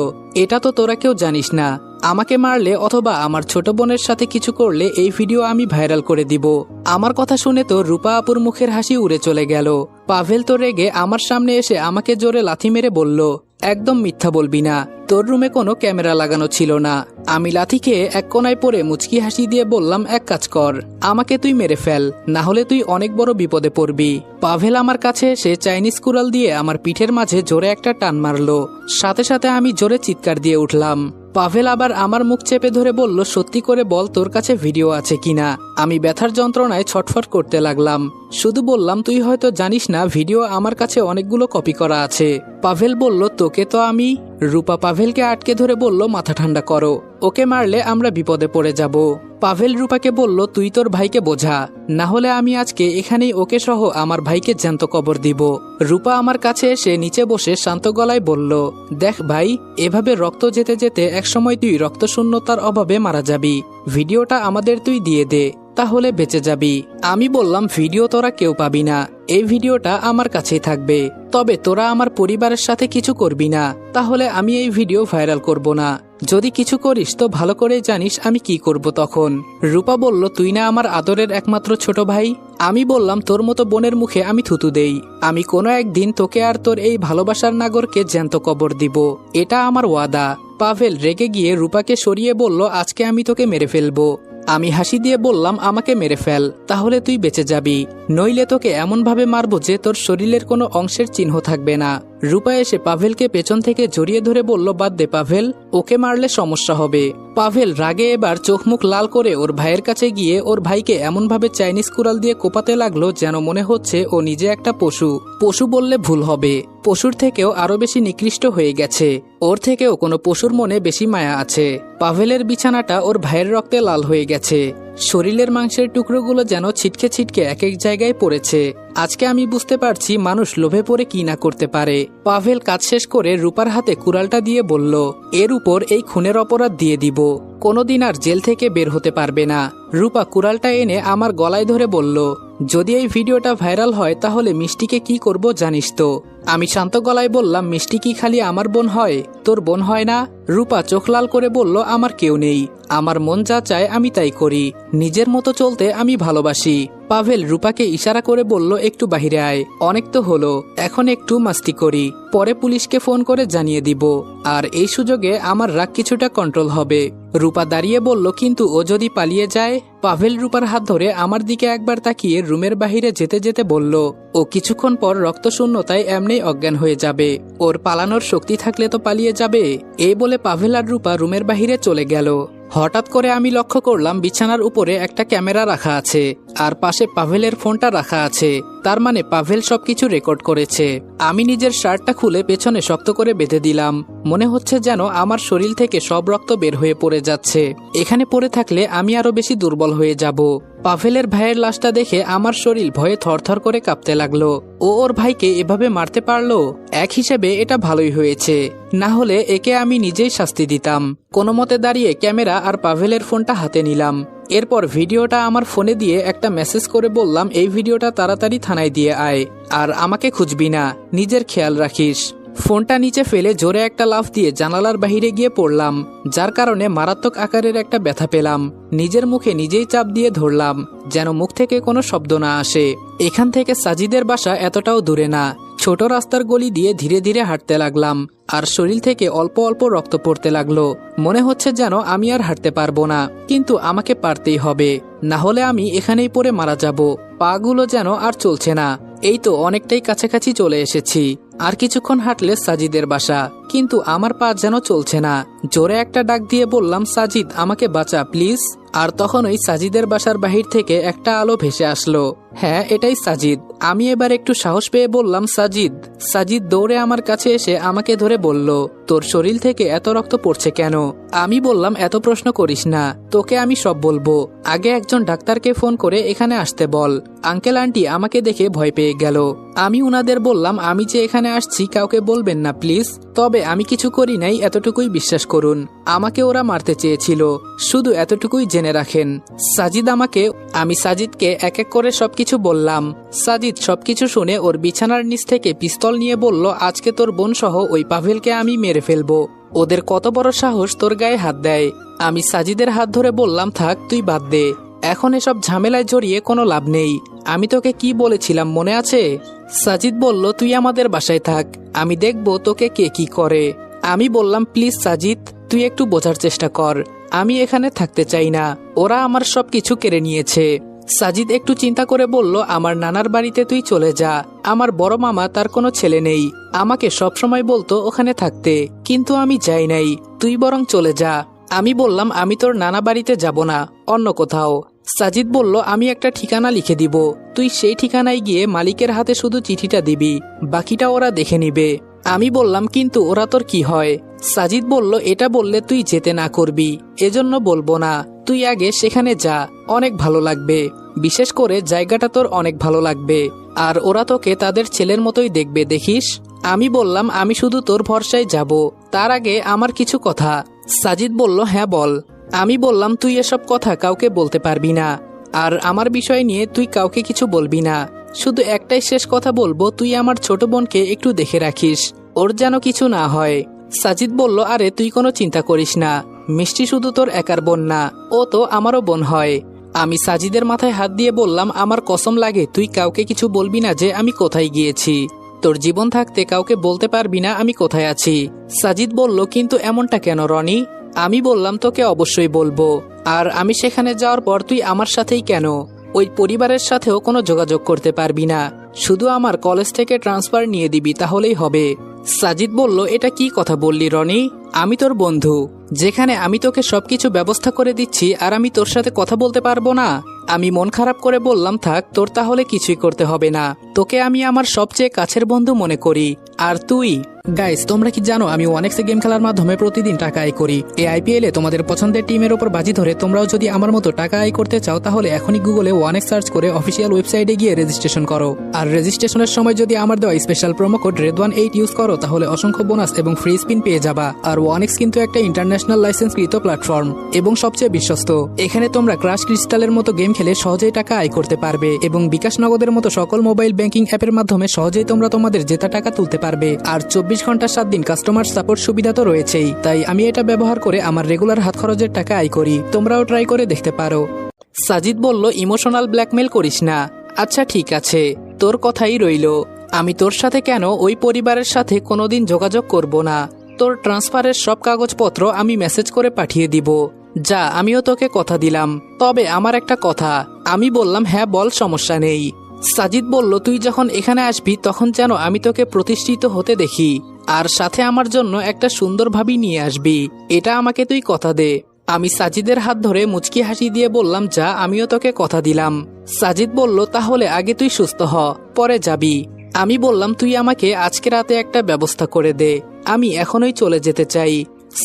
[SPEAKER 1] এটা তো তোরা কেউ জানিস না। আমাকে মারলে অথবা আমার ছোট বোনের সাথে কিছু করলে এই ভিডিও আমি ভাইরাল করে দিব। আমার কথা শুনে তো রূপা আপুর মুখের হাসি উড়ে চলে গেল। পাভেল তো রেগে আমার সামনে এসে আমাকে জোরে লাথি মেরে বলল, একদম মিথ্যা বলবি না, তোর রুমে কোনো ক্যামেরা লাগানো ছিল না। আমি লাথি খেয়ে এক কোনায় পড়ে মুচকি হাসি দিয়ে বললাম, এক কাজ কর, আমাকে তুই মেরে ফেল, না হলে তুই অনেক বড় বিপদে পড়বি। পাভেল আমার কাছে এসে চাইনিজ কুড়াল দিয়ে আমার পিঠের মাঝে জোরে একটা টান মারলো, সাথে সাথে আমি জোরে চিৎকার দিয়ে উঠলাম। পাভেল আবার আমার মুখ চেপে ধরে বলল, সত্যি করে বল তোর কাছে ভিডিও আছে কিনা? আমি ব্যথার যন্ত্রণায় ছটফট করতে লাগলাম, শুধু বললাম, তুই হয়তো জানিস না, ভিডিও আমার কাছে অনেকগুলো কপি করা আছে। পাভেল বলল, তোকে তো আমি। রূপা পাভেলকে আটকে ধরে বলল, মাথা ঠান্ডা করো, ওকে মারলে আমরা বিপদে পড়ে যাব। পাভেল রূপাকে বলল, তুই তোর ভাইকে বোঝা, না হলে আমি আজকে এখানেই ওকে সহ আমার ভাইকে জ্যান্ত কবর দিব। রূপা আমার কাছে এসে নিচে বসে শান্ত গলায় বলল, দেখ ভাই, এভাবে রক্ত যেতে যেতে একসময় তুই রক্তশূন্যতার অভাবে মারা যাবি, ভিডিওটা আমাদের তুই দিয়ে দে, তাহলে বেঁচে যাবি। আমি বললাম, ভিডিও তোরা কেউ পাবি না, এই ভিডিওটা আমার কাছেই থাকবে, তবে তোরা আমার পরিবারের সাথে কিছু করবি না, তাহলে আমি এই ভিডিও ভাইরাল করব না। যদি কিছু করিস তো ভালো করে জানিস আমি কি করব তখন। রূপা বলল, তুই না আমার আদরের একমাত্র ছোট ভাই? আমি বললাম, তোর মতো বোনের মুখে আমি থুতু দেই, আমি কোনো একদিন তোকে আর তোর এই ভালোবাসার নাগরকে জ্যান্ত কবর দিব, এটা আমার ওয়াদা। পাভেল রেগে গিয়ে রূপাকে সরিয়ে বলল, আজকে আমি তোকে মেরে ফেলবো। আমি হাসি দিয়ে বললাম, আমাকে মেরে ফেল, তাহলে তুই বেঁচে যাবি, নইলে তোকে এমনভাবে মারবো যে তোর শরীরের কোনো অংশের চিহ্ন থাকবে না। রূপা এসে পাভেলকে পেছন থেকে জড়িয়ে ধরে বলল, বাদ দে পাভেল, ওকে মারলে সমস্যা হবে। পাভেল রাগে এবার চোখ মুখ লাল করে ওর ভাইয়ের কাছে গিয়ে ওর ভাইকে এমনভাবে চাইনিজ কুড়াল দিয়ে কোপাতে লাগলো যেন মনে হচ্ছে ও নিজে একটা পশু। পশু বললে ভুল হবে, পশুর থেকেও আরো বেশি নিকৃষ্ট হয়ে গেছে, ওর থেকেও কোনো পশুর মনে বেশি মায়া আছে। পাভেলের বিছানাটা ওর ভাইয়ের রক্তে লাল হয়ে গেছে, শরীরের মাংসের টুকরোগুলো যেন ছিটকে ছিটকে এক এক জায়গায় পড়েছে। আজকে আমি বুঝতে পারছি মানুষ লোভে পড়ে কি না করতে পারে। পাভেল কাজ শেষ করে রূপার হাতে কুড়ালটা দিয়ে বলল, এর উপর এই খুনের অপরাধ দিয়ে দিব, কোনোদিন আর জেল থেকে বের হতে পারবে না। রূপা কুড়ালটা এনে আমার গলায় ধরে বলল, যদি এই ভিডিওটা ভাইরাল হয় তাহলে মিষ্টিকে কি করব জানিস তো? আমি শান্ত গলায় বললাম, মিষ্টি কি খালি আমার বোন হয়, তোর বোন হয় না? রূপা চোখ লাল করে বলল, আমার কেউ নেই, আমার মন যা চায় আমি তাই করি, নিজের মতো চলতে আমি ভালোবাসি। পাভেল রূপাকে ইশারা করে বলল, একটু বাহিরে আয়, অনেক তো হলো, এখন একটু মাস্তি করি, পরে পুলিশকে ফোন করে জানিয়ে দিব, আর এই সুযোগে আমার রাগ কিছুটা কন্ট্রোল হবে। রূপা দাঁড়িয়ে বলল, কিন্তু ও যদি পালিয়ে যায়? পাভেল রূপার হাত ধরে আমার দিকে একবার তাকিয়ে রুমের বাহিরে যেতে যেতে বলল, ও কিছুক্ষণ পর রক্তশূন্যতায় এমনি অজ্ঞান হয়ে যাবে, ওর পালানোর শক্তি থাকলে তো পালিয়ে যাবে। এই বলে পাভেল আর রূপা রুমের বাহিরে চলে গেল। হঠাৎ করে আমি লক্ষ্য করলাম বিছানার উপরে একটা ক্যামেরা রাখা আছে, আর পাশে পাভেলের ফোনটা রাখা আছে, তার মানে পাভেল সবকিছু রেকর্ড করেছে। আমি নিজের শার্টটা খুলে পেছনে শক্ত করে বেঁধে দিলাম, মনে হচ্ছে যেন আমার শরীর থেকে সব রক্ত বের হয়ে পড়ে যাচ্ছে, এখানে পড়ে থাকলে আমি আরো বেশি দুর্বল হয়ে যাব। পাভেলের ভাইয়ের লাশটা দেখে আমার শরীর ভয়ে থরথর করে কাঁপতে লাগলো। ও ওর ভাইকে এভাবে মারতে পারলো, এক হিসেবে এটা ভালোই হয়েছে, না হলে একে আমি নিজেই শাস্তি দিতাম। কোনো মতে দাঁড়িয়ে ক্যামেরা আর পাভেলের ফোনটা হাতে নিলাম, এরপর ভিডিওটা আমার ফোনে দিয়ে একটা মেসেজ করে বললাম, এই ভিডিওটা তাড়াতাড়ি থানায় দিয়ে আয়, আর আমাকে খুঁজবি না, নিজের খেয়াল রাখিস। ফোনটা নিচে ফেলে জোরে একটা লাফ দিয়ে জানালার বাহিরে গিয়ে পড়লাম, যার কারণে মারাত্মক আকারের একটা ব্যথা পেলাম। নিজের মুখে নিজেই চাপ দিয়ে ধরলাম যেন মুখ থেকে কোনো শব্দ না আসে। এখান থেকে সাজিদের বাসা এতটাও দূরে না। ছোট রাস্তার গলি দিয়ে ধীরে ধীরে হাঁটতে লাগলাম, আর শরীর থেকে অল্প অল্প রক্ত পড়তে লাগলো। মনে হচ্ছে যেন আমি আর হাঁটতে পারবো না, কিন্তু আমাকে পারতেই হবে, না হলে আমি এখানেই পড়ে মারা যাব। পাগুলো যেন আর চলছে না। এই তো অনেকটাই কাছাকাছি চলে এসেছি। আর কিছুক্ষণ হাঁটলে সাজিদের বাসা, কিন্তু আমার পা যেন চলছে না। জোরে একটা ডাক দিয়ে বললাম, সাজিদ আমাকে বাঁচা প্লিজ। আর তখনই সাজিদের বাসার বাহির থেকে একটা আলো ভেসে আসলো। হ্যাঁ, এটাই সাজিদ। আমি এবার একটু সাহস পেয়ে বললাম, সাজিদ। সাজিদ দৌড়ে আমার কাছে এসে আমাকে ধরে বলল, তোর শরীর থেকে এত রক্ত পড়ছে কেন? আমি বললাম, এত প্রশ্ন করিস না, তোকে আমি সব বলবো। আগে একজন ডাক্তারকে ফোন করে এখানে আসতে বল। আঙ্কেল আন্টি আমাকে দেখে ভয় পেয়ে গেল। আমি উনাদের বললাম, আমি যে এখানে আসছি কাউকে বলবেন না প্লিজ। তবে আমি কিছু করি নাই, এতটুকুই বিশ্বাস করুন। আমাকে ওরা মারতে চেয়েছিল, শুধু এতটুকুই জেনে রাখেন। আমি সাজিদকে এক এক করে সবকিছু বললাম। সাজিদ সবকিছু শুনে ওর বিছানার নিচ থেকে পিস্তল নিয়ে বলল, আজকে তোর বোন সহ ওই পাভেলকে আমি মেরে ফেলবো। ওদের কত বড় সাহস তোর গায়ে হাত দেয়। আমি সাজিদের হাত ধরে বললাম, থাক, তুই বাদ দে, এখন এসব ঝামেলায় জড়িয়ে কোনো লাভ নেই। আমি তোকে কি বলেছিলাম মনে আছে? সাজিদ বলল, তুই আমাদের বাসায় থাক, আমি দেখব তোকে কে কি করে। আমি বললাম, প্লিজ সাজিদ, তুই একটু বোঝার চেষ্টা কর, আমি এখানে থাকতে চাই না। ওরা আমার সবকিছু কেড়ে নিয়েছে। সাজিদ একটু চিন্তা করে বলল, আমার নানার বাড়িতে তুই চলে যা। আমার বড় মামা, তার কোনো ছেলে নেই, আমাকে সবসময় বলতো ওখানে থাকতে, কিন্তু আমি যাই নাই, তুই বরং চলে যা। আমি বললাম, আমি তোর নানা বাড়িতে যাব না, অন্য কোথাও। সাজিদ বলল, আমি একটা ঠিকানা লিখে দিব, তুই সেই ঠিকানায় গিয়ে মালিকের হাতে শুধু চিঠিটা দিবি, বাকিটা ওরা দেখে নিবে। আমি বললাম, কিন্তু ওরা তোর কি হয়? সাজিদ বলল, এটা বললে তুই যেতে না করবি, এজন্য বলবো না। তুই আগে সেখানে যা, অনেক ভালো লাগবে, বিশেষ করে জায়গাটা তোর অনেক ভালো লাগবে, আর ওরা তোকে তাদের ছেলের মতোই দেখবে, দেখিস। আমি বললাম, আমি শুধু তোর ভরসায় যাব, তার আগে আমার কিছু কথা। সাজিদ বলল, হ্যাঁ বল। আমি বললাম, তুই এসব কথা কাউকে বলতে পারবি না, আর আমার বিষয় নিয়ে তুই কাউকে কিছু বলবি না। শুধু একটাই শেষ কথা বলবো, তুই আমার ছোট বোনকে একটু দেখে রাখিস, ওর যেন কিছু না হয়। সাজিদ বলল, আরে তুই কোনো চিন্তা করিস না, মিষ্টি শুধু তোর একার বোন না, ও তো আমারও বোন হয়। আমি সাজিদের মাথায় হাত দিয়ে বললাম, আমার কসম লাগে তুই কাউকে কিছু বলবি না যে আমি কোথায় গিয়েছি। তোর জীবন থাকতে কাউকে বলতে পারবি না আমি কোথায় আছি। সাজিদ বলল, কিন্তু এমনটা কেন রনি? আমি বললাম, তোকে অবশ্যই বলবো, আর আমি সেখানে যাওয়ার পর তুই আমার সাথেই কেন, ওই পরিবারের সাথেও কোনো যোগাযোগ করতে পারবি না, শুধু আমার কলেজ থেকে ট্রান্সফার নিয়ে দিবি, তাহলেই হবে। সাজিদ বলল, এটা কি কথা বললি রনি? আমি তোর বন্ধু, যেখানে আমি তোকে সবকিছু ব্যবস্থা করে দিচ্ছি, আর আমি তোর সাথে কথা বলতে পারবো না? আমি মন খারাপ করে বললাম, থাক, তোর তাহলে কিছুই করতে হবে না, তোকে আমি আমার সবচেয়ে কাছের বন্ধু মনে করি। আর তুই গাইস, তোমরা কি জানো আমি ওয়ানেক্সে গেম খেলার মাধ্যমে প্রতিদিন টাকা আয় করি। এই আইপিএল এ তোমাদের পছন্দের টিমের উপর বাজি ধরে তোমরাও যদি আমার মতো টাকা আয় করতে চাও, তাহলে এখনই গুগলে ওয়ানেক্স সার্চ করে অফিসিয়াল ওয়েবসাইটে গিয়ে রেজিস্ট্রেশন করো। আর রেজিস্ট্রেশনের সময় যদি আমার দেওয়া special promo code RED18 use করো, তাহলে অসংখ্য বোনাস এবং ফ্রি স্পিন পেয়ে যাবা। আর ওয়ানেক্স কিন্তু একটা ইন্টারন্যাশনাল লাইসেন্সকৃত প্ল্যাটফর্ম এবং সবচেয়ে বিশ্বস্ত। এখানে তোমরা ক্রাশ ক্রিস্টালের মতো গেম খেলে সহজেই টাকা আয় করতে পারবে, এবং বিকাশ নগদের মতো সকল মোবাইল ব্যাংকিং অ্যাপের মাধ্যমে সহজেই তোমরা তোমাদের জেতা টাকা তুলতে পারবে। আর 24 ঘন্টা 7 দিন কাস্টমার সাপোর্ট সুবিধা তো রয়েছেই। তাই আমি এটা ব্যবহার করে আমার রেগুলার হাত খরচের টাকা আয় করি, তোমরাও ট্রাই করে দেখতে পারো। সাজিদ বলল, ইমোশনাল ব্ল্যাকমেল করিস না। আচ্ছা ঠিক আছে, তোর কথাই রইল। আমি তোর সাথে কেন ওই পরিবারের সাথে কোনোদিন যোগাযোগ করব না। তোর ট্রান্সফারের সব কাগজপত্র আমি মেসেজ করে পাঠিয়ে দিব। যা, আমিও তোকে কথা দিলাম। তবে আমার একটা কথা। আমি বললাম, হ্যাঁ বল, সমস্যা নেই। সাজিদ বলল, তুই যখন এখানে আসবি তখন যেন আমি তোকে প্রতিষ্ঠিত হতে দেখি, আর সাথে আমার জন্য একটা সুন্দর ভাবি নিয়ে আসবি, এটা আমাকে তুই কথা দে। আমি সাজিদের হাত ধরে মুচকি হাসি দিয়ে বললাম, যা, আমিও তোকে কথা দিলাম। সাজিদ বলল, তাহলে আগে তুই সুস্থ হ, পরে যাবি। আমি বললাম, তুই আমাকে আজকে রাতে একটা ব্যবস্থা করে দে, আমি এখনই চলে যেতে চাই।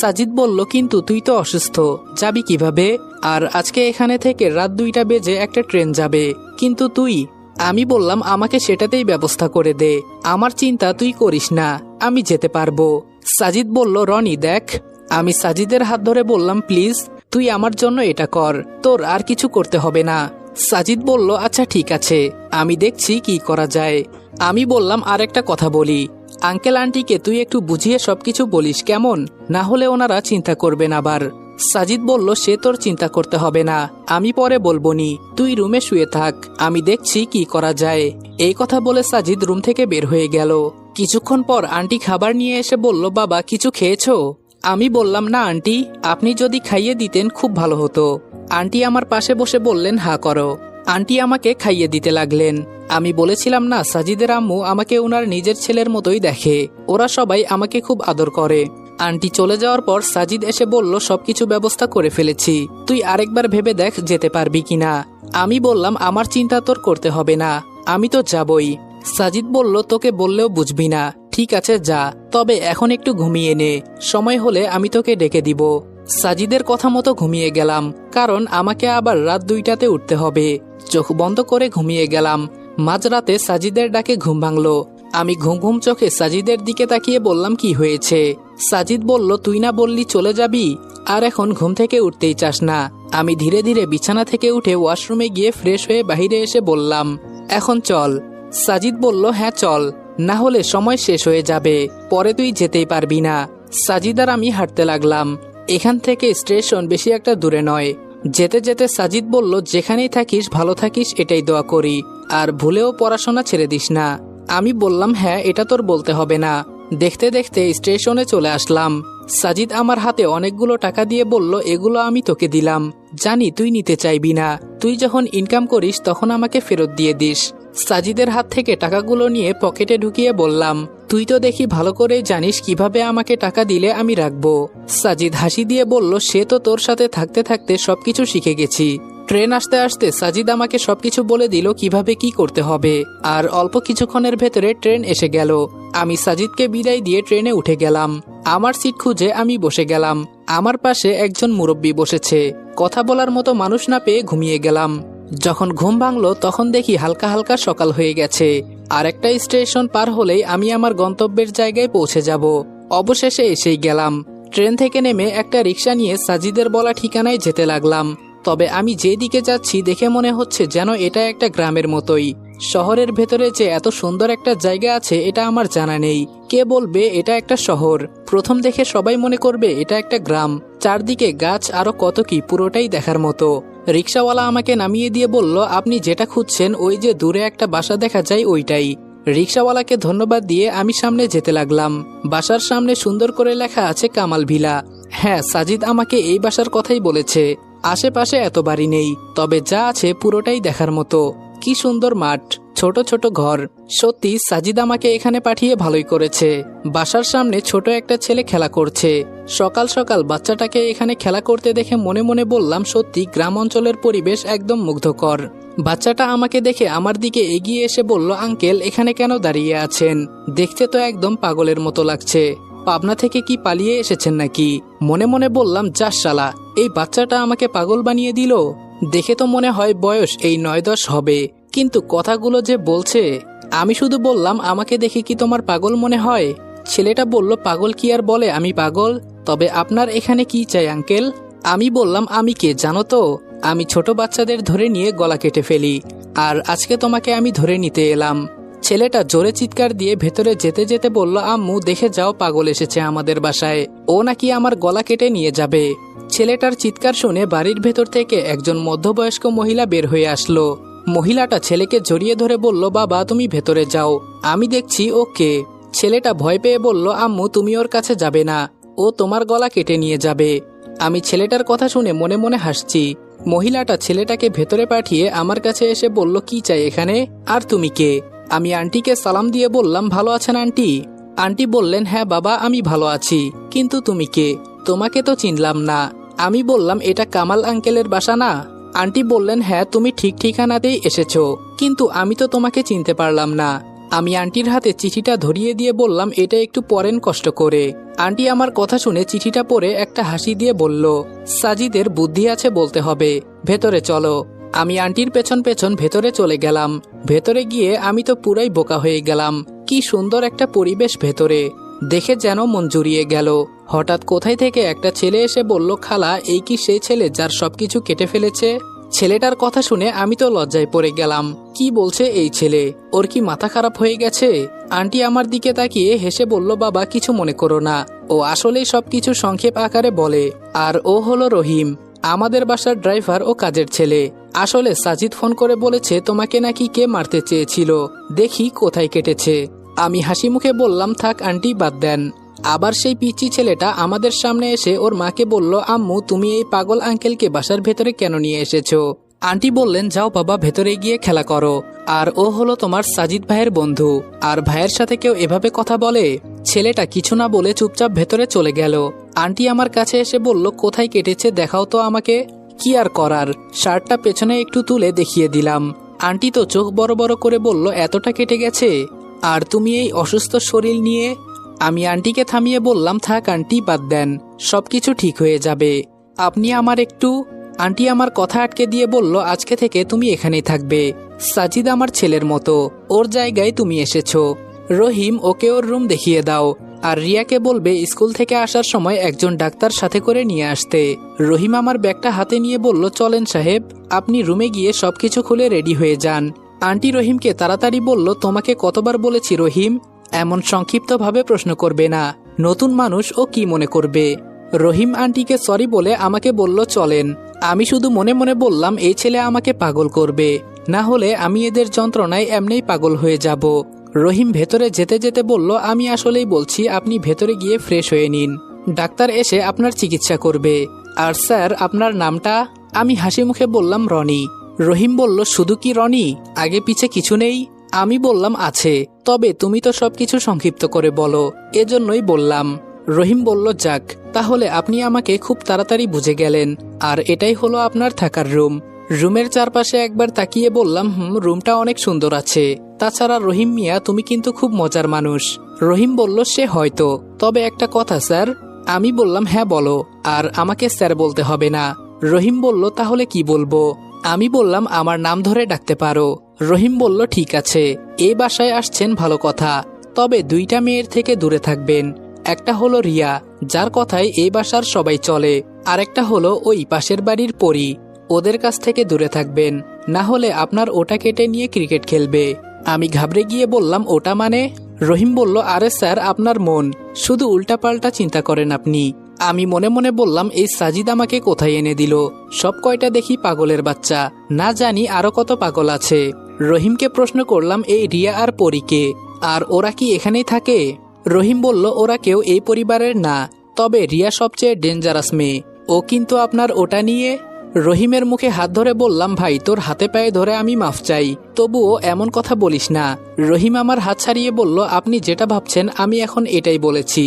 [SPEAKER 1] সাজিদ বলল, কিন্তু তুই তো অসুস্থ, যাবি কিভাবে? আর আজকে এখানে থেকে রাত 2টা বেজে একটা ট্রেন যাবে, কিন্তু তুই? আমি বললাম, আমাকে সেটাতেই ব্যবস্থা করে দে, আমার চিন্তা তুই করিস না, আমি যেতে পারবো। সাজিদ বলল, রনি দেখ। আমি সাজিদের হাত ধরে বললাম, প্লিজ তুই আমার জন্য এটা কর, তোর আর কিছু করতে হবে না। সাজিদ বলল, আচ্ছা ঠিক আছে, আমি দেখছি কি করা যায়। আমি বললাম, আর একটা কথা বলি, আঙ্কেল আন্টিকে তুই একটু বুঝিয়ে সবকিছু বলিস কেমন, না হলে ওনারা চিন্তা করবেন আবার। সাজিদ বলল, সে তোর চিন্তা করতে হবে না, আমি পরে বলবনি, তুই রুমে শুয়ে থাক, আমি দেখছি কি করা যায়। এই কথা বলে সাজিদ রুম থেকে বের হয়ে গেল। কিছুক্ষণ পর আন্টি খাবার নিয়ে এসে বলল, বাবা কিছু খেয়েছো? আমি বললাম, না আন্টি, আপনি যদি খাইয়ে দিতেন খুব ভালো হতো। আন্টি আমার পাশে বসে বললেন, হা করো। আন্টি আমাকে খাইয়ে দিতে লাগলেন। আমি বলেছিলাম না, সাজিদের আম্মু আমাকে ওনার নিজের ছেলের মতোই দেখে, ওরা সবাই আমাকে খুব আদর করে। আন্টি চলে যাওয়ার পর সাজিদ এসে বলল, সবকিছু ব্যবস্থা করে ফেলেছি, তুই আরেকবার ভেবে দেখ যেতে পারবি কিনা। আমি বললাম, আমার চিন্তা তোর করতে হবে না, আমি তো যাবই। সাজিদ বলল, তোকে বললেও বুঝবি না, ঠিক আছে যা, তবে এখন একটু ঘুমিয়ে নে, সময় হলে আমি তোকে ডেকে দিব। সাজিদের কথা মতো ঘুমিয়ে গেলাম, কারণ আমাকে আবার রাত 2টাতে উঠতে হবে। চোখ বন্ধ করে ঘুমিয়ে গেলাম। মাঝরাতে সাজিদের ডাকে ঘুম ভাঙলো। আমি ঘুম ঘুম চোখে সাজিদের দিকে তাকিয়ে বললাম, কি হয়েছে? সাজিদ বলল, তুই না বললি চলে যাবি, আর এখন ঘুম থেকে উঠতেই চাস না। আমি ধীরে ধীরে বিছানা থেকে উঠে ওয়াশরুমে গিয়ে ফ্রেশ হয়ে বাইরে এসে বললাম, এখন চল। সাজিদ বলল, হ্যাঁ চল, না হলে সময় শেষ হয়ে যাবে, পরে তুই যেতেই পারবি না। সাজিদ আর আমি হাঁটতে লাগলাম। এখান থেকে স্টেশন বেশি একটা দূরে নয়। যেতে যেতে সাজিদ বলল, যেখানেই থাকিস ভালো থাকিস, এটাই দোয়া করি, আর ভুলেও পড়াশোনা ছেড়ে দিস না। আমি বললাম, হ্যাঁ এটা তোর বলতে হবে না। দেখতে দেখতে স্টেশনে চলে আসলাম। সাজিদ আমার হাতে অনেকগুলো টাকা দিয়ে বলল, এগুলো আমি তোকে দিলাম, জানি তুই নিতে চাইবি না, তুই যখন ইনকাম করিস তখন আমাকে ফেরত দিয়ে দিস। সাজিদের হাত থেকে টাকাগুলো নিয়ে পকেটে ঢুকিয়ে বললাম, তুই তো দেখি ভালো করে জানিস কিভাবে আমাকে টাকা দিলে আমি রাখবো। সাজিদ হাসি দিয়ে বলল, সে তো তোর সাথে থাকতে থাকতে সবকিছু শিখে গেছি। ট্রেন আসতে আসতে সাজিদ আমাকে সবকিছু বলে দিল কিভাবে কি করতে হবে, আর অল্প কিছুক্ষণের ভেতরে ট্রেন এসে গেল। আমি সাজিদকে বিদায় দিয়ে ট্রেনে উঠে গেলাম। আমার সিট খুঁজে আমি বসে গেলাম। আমার পাশে একজন মুরব্বি বসেছে। কথা বলার মতো মানুষ না পেয়ে ঘুমিয়ে গেলাম। যখন ঘুম ভাঙলো তখন দেখি হালকা হালকা সকাল হয়ে গেছে। আর একটা স্টেশন পার হলেই আমি আমার গন্তব্যের জায়গায় পৌঁছে যাব। অবশেষে এসেই গেলাম। ট্রেন থেকে নেমে একটা রিক্সা নিয়ে সাজিদের বলা ঠিকানায় যেতে লাগলাম। তবে আমি যেদিকে যাচ্ছি দেখে মনে হচ্ছে যেন এটা একটা গ্রামের মতোই। শহরের ভেতরে যে এত সুন্দর একটা জায়গা আছে এটা আমার জানা নেই। কে বলবে এটা একটা শহর? প্রথম দেখে সবাই মনে করবে এটা একটা গ্রাম। চারদিকে গাছ আরো কত কি, পুরোটাই দেখার মতো। রিক্সাওয়ালা আমাকে নামিয়ে দিয়ে বলল, আপনি যেটা খুঁজছেন ওই যে দূরে একটা বাসা দেখা যায় ওইটাই। রিক্সাওয়ালাকে ধন্যবাদ দিয়ে আমি সামনে যেতে লাগলাম। বাসার সামনে সুন্দর করে লেখা আছে কামাল ভিলা। হ্যাঁ, সাজিদ আমাকে এই বাসার কথাই বলেছে। আশেপাশে এত বাড়ি নেই, তবে যা আছে পুরোটাই দেখার মতো। কি সুন্দর মাঠ, ছোট ছোট ঘর। সত্যি সাজিদ আমাকে এখানে পাঠিয়ে ভালোই করেছে। বাসার সামনে ছোট একটা ছেলে খেলা করছে। সকাল সকাল বাচ্চাটাকে এখানে খেলা করতে দেখে মনে মনে বললাম, সত্যি গ্রাম অঞ্চলের পরিবেশ একদম মুগ্ধকর। বাচ্চাটা আমাকে দেখে আমার দিকে এগিয়ে এসে বলল, আঙ্কেল এখানে কেন দাঁড়িয়ে আছেন? দেখতে তো একদম পাগলের মতো লাগছে। পাবনা থেকে কি পালিয়ে এসেছেন নাকি? মনে মনে বললাম, যা শালা, এই বাচ্চাটা আমাকে পাগল বানিয়ে দিল। দেখে তো মনে হয় বয়স এই 9-10 হবে, কিন্তু কথাগুলো যে বলছে। আমি শুধু বললাম, আমাকে দেখে কি তোমার পাগল মনে হয়? ছেলেটা বলল, পাগল কি আর বলে, আমি পাগল। তবে আপনার এখানে কি চাই আঙ্কেল? আমি বললাম, আমি কে জানো তো? আমি ছোট বাচ্চাদের ধরে নিয়ে গলা কেটে ফেলি, আর আজকে তোমাকে আমি ধরে নিতে এলাম। ছেলেটা জোরে চিৎকার দিয়ে ভেতরে যেতে যেতে বলল, আম্মু দেখে যাও, পাগল এসেছে আমাদের বাসায়, ও নাকি আমার গলা কেটে নিয়ে যাবে। ছেলেটার চিৎকার শুনে বাড়ির ভেতর থেকে একজন মধ্যবয়স্ক মহিলা বের হয়ে আসলো। মহিলাটা ছেলেকে জড়িয়ে ধরে বলল, বাবা তুমি ভেতরে যাও, আমি দেখছি ও কে। ছেলেটা ভয় পেয়ে বলল, আম্মু তুমি ওর কাছে যাবে না, ও তোমার গলা কেটে নিয়ে যাবে। আমি ছেলেটার কথা শুনে মনে মনে হাসছি। মহিলাটা ছেলেটাকে ভেতরে পাঠিয়ে আমার কাছে এসে বলল, কি চাই এখানে, আর তুমি কে? আমি আন্টিকে সালাম দিয়ে বললাম, ভালো আছেন আন্টি? আন্টি বললেন, হ্যাঁ বাবা আমি ভালো আছি, কিন্তু তুমি কে? তোমাকে তো চিনলাম না। আমি বললাম, এটা কামাল আঙ্কেলের বাসা না? আন্টি বললেন, হ্যাঁ তুমি ঠিক ঠিকানাতেই এসেছো, কিন্তু আমি তো তোমাকে চিনতে পারলাম না। আমি আন্টির হাতে চিঠিটা ধরিয়ে দিয়ে বললাম, এটা একটু পড়েন কষ্ট করে। আন্টি আমার কথা শুনে চিঠিটা পড়ে একটা হাসি দিয়ে বলল, সাজিদের বুদ্ধি আছে বলতে হবে, ভেতরে চলো। আমি আন্টির পেছন পেছন ভেতরে চলে গেলাম। ভেতরে গিয়ে আমি তো পুরাই বোকা হয়ে গেলাম। কি সুন্দর একটা পরিবেশ ভেতরে, দেখে যেন মন জুড়িয়ে গেল। হঠাৎ কোথায় থেকে একটা ছেলে এসে বলল, খালা এই কি সেই ছেলে যার সবকিছু কেটে ফেলেছে? ছেলেটার কথা শুনে আমি তো লজ্জায় পড়ে গেলাম। কি বলছে এই ছেলে? ওর কি মাথা খারাপ হয়ে গেছে? আন্টি আমার দিকে তাকিয়ে হেসে বলল, বাবা কিছু মনে করো না, ও আসলেই সবকিছু সংক্ষেপ আকারে বলে। আর ও হলো রহিম, আমাদের বাসার ড্রাইভার ও কাজের ছেলে। আসলে সাজিদ ফোন করে বলেছে তোমাকে নাকি কে মারতে চেয়েছিল, দেখি কোথায় কেটেছে। আমি হাসি মুখে বললাম, থাক আন্টি, বাদ দেন। আবার সেই পিচ্চি ছেলেটা আমাদের সামনে এসে ওর মাকে বলল, আম্মু তুমি এই পাগল আঙ্কেলকে বাসার ভেতরে কেন নিয়ে এসেছো? আন্টি বললেন, যাও বাবা, ভেতরে গিয়ে খেলা করো। আর ও হলো তোমার সাজিদ ভাইয়ের বন্ধু, আর ভাইয়ের সাথে কেউ এভাবে কথা বলে? ছেলেটা কিছু না বলে চুপচাপ ভেতরে চলে গেল। আন্টি আমার কাছে এসে বলল, কোথায় কেটেছে দেখাও তো আমাকে। কি আর করার, শার্টটা পেছনে একটু তুলে দেখিয়ে দিলাম। আন্টি তো চোখ বড় বড় করে বলল, এতটা কেটে গেছে? আর তুমি এই অসুস্থ শরীর নিয়ে? আমি আন্টিকে থামিয়ে বললাম, থাক আন্টি, বাদ দেন, সবকিছু ঠিক হয়ে যাবে। আপনি আমার একটু। আন্টি আমার কথা আটকে দিয়ে বলল, আজকে থেকে তুমি এখানেই থাকবে। সাজিদ আমার ছেলের মতো, ওর জায়গায় তুমি এসেছো। রহিম, ওকে ওর রুম দেখিয়ে দাও। আর রিয়াকে বলবে স্কুল থেকে আসার সময় একজন ডাক্তার সাথে করে নিয়ে আসতে। রহিম আমার ব্যাগটা হাতে নিয়ে বলল, চলেন সাহেব, আপনি রুমে গিয়ে সবকিছু খুলে রেডি হয়ে যান। আন্টি রহিমকে তাড়াতাড়ি বলল, তোমাকে কতবার বলেছি রহিম, এমন সংক্ষিপ্তভাবে প্রশ্ন করবে না, নতুন মানুষ ও কি মনে করবে। রহিম আন্টিকে সরি বলে আমাকে বলল, চলেন। আমি শুধু মনে মনে বললাম, এই ছেলে আমাকে পাগল করবে, না হলে আমি এদের যন্ত্রণায় এমনিই পাগল হয়ে যাব। রহিম ভেতরে যেতে যেতে বলল, আমি আসলেই বলছি, আপনি ভেতরে গিয়ে ফ্রেশ হয়ে নিন, ডাক্তার এসে আপনার চিকিৎসা করবে। আর স্যার, আপনার নামটা? আমি হাসি মুখে বললাম, রনি। রহিম বলল, শুধু কি রনি, আগে পিছে কিছু নেই? আমি বললাম, আছে, তবে তুমি তো সবকিছু সংক্ষিপ্ত করে বলো, এজন্যই বললাম। রহিম বলল, যাক, তাহলে আপনি আমাকে খুব তাড়াতাড়ি বুঝে গেলেন। আর এটাই হলো আপনার থাকার রুম। রুমের চারপাশে একবার তাকিয়ে বললাম, রুমটা অনেক সুন্দর আছে। তাছাড়া রহিম মিয়া, তুমি কিন্তু খুব মজার মানুষ। রহিম বলল, সে হয়তো, তবে একটা কথা স্যার। আমি বললাম, হ্যাঁ বলো, আর আমাকে স্যার বলতে হবে না। রহিম বলল, তাহলে কি বলবো? আমি বললাম, আমার নাম ধরে ডাকতে পারো। রহিম বলল, ঠিক আছে, এই বাসায় আসছেন ভালো কথা, তবে দুইটা মেয়ের থেকে দূরে থাকবেন। একটা হলো রিয়া, যার কথায় এই বাসার সবাই চলে, আর একটা হলো ওই পাশের বাড়ির পরী, ওদের কাছ থেকে দূরে থাকবেন, না হলে আপনার ওটা কেটে নিয়ে ক্রিকেট খেলবে। আমি ঘাবড়ে গিয়ে বললাম, ওটা মানে? রহিম বলল, আরে স্যার, আপনার মন, শুধু উল্টাপাল্টা চিন্তা করেন আপনি। আমি মনে মনে বললাম, এই সাজিদ আমাকে কোথায় এনে দিল, সব কয়টা দেখি পাগলের বাচ্চা, না জানি আরো কত পাগল আছে। রহিমকে প্রশ্ন করলাম, এই রিয়া আর পরীকে, আর ওরা কি এখানেই থাকে? রহিম বলল, ওরা কেউ এই পরিবারের না, তবে রিয়া সবচেয়ে ডেঞ্জারাস মেয়ে, ও কিন্তু আপনার ওটা নিয়ে। রহিমের মুখে হাত ধরে বললাম, ভাই তোর হাতে পায়ে ধরে আমি মাফ চাই, তবুও এমন কথা বলিস না। রহিম আমার হাত ছাড়িয়ে বলল, আপনি যেটা ভাবছেন আমি এখন এটাই বলেছি,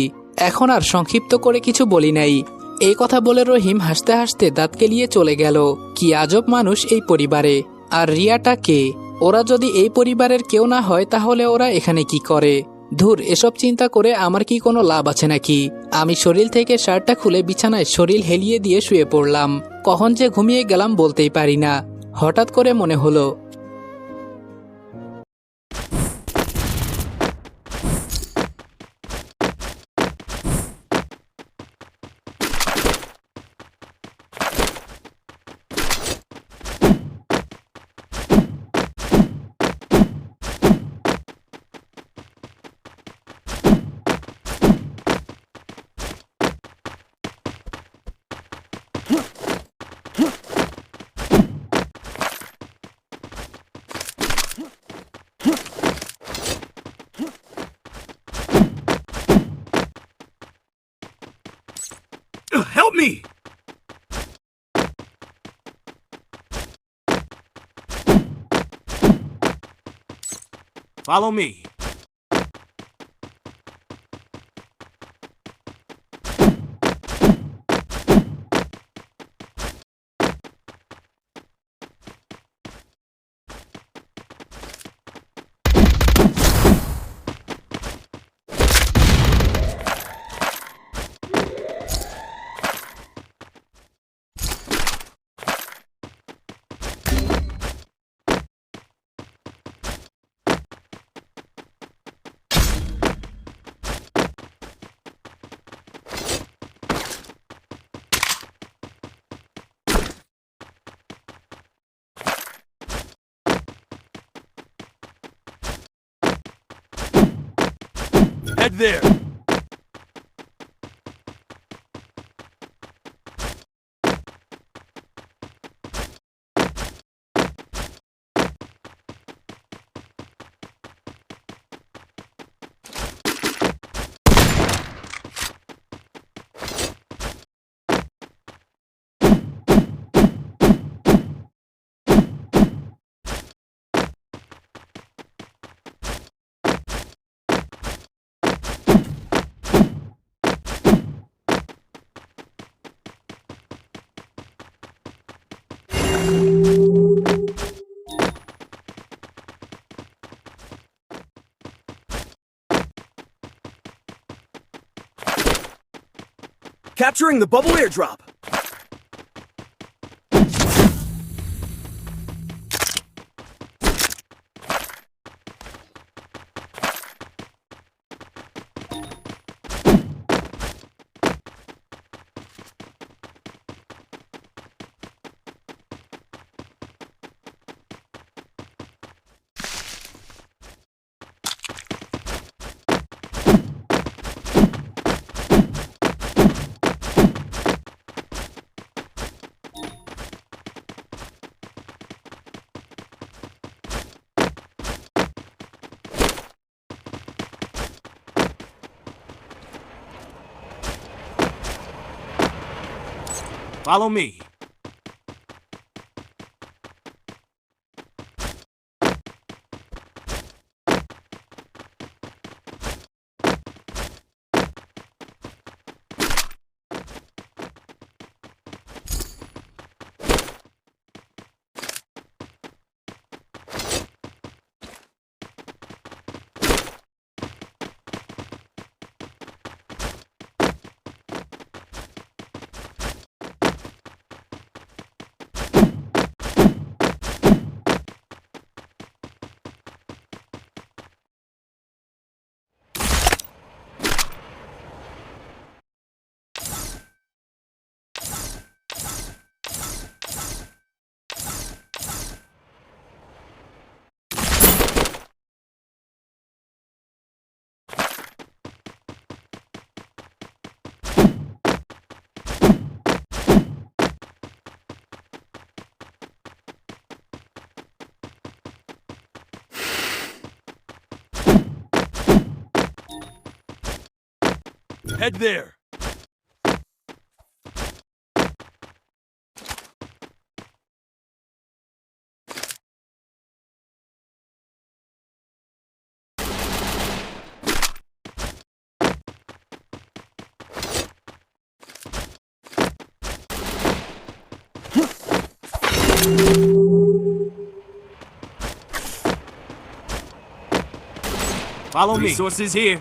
[SPEAKER 1] এখন আর সংক্ষিপ্ত করে কিছু বলি নাই। এই কথা বলে রহিম হাসতে হাসতে দাঁত কেলিয়ে চলে গেল। কি আজব মানুষ এই পরিবারে। আর রিয়াটা কে? ওরা যদি এই পরিবারের কেউ না হয় তাহলে ওরা এখানে কি করে? ধুর, এসব চিন্তা করে আমার কি কোনো লাভ আছে নাকি? আমি শরীর থেকে শার্টটা খুলে বিছানায় শরীর হেলিয়ে দিয়ে শুয়ে পড়লাম। কখন যে ঘুমিয়ে গেলাম বলতেই পারি না। হঠাৎ করে মনে হলো,
[SPEAKER 2] Help me! Follow me. Head there.
[SPEAKER 3] Capturing the bubble airdrop.
[SPEAKER 2] Follow me. Head there. Follow me. Resources here.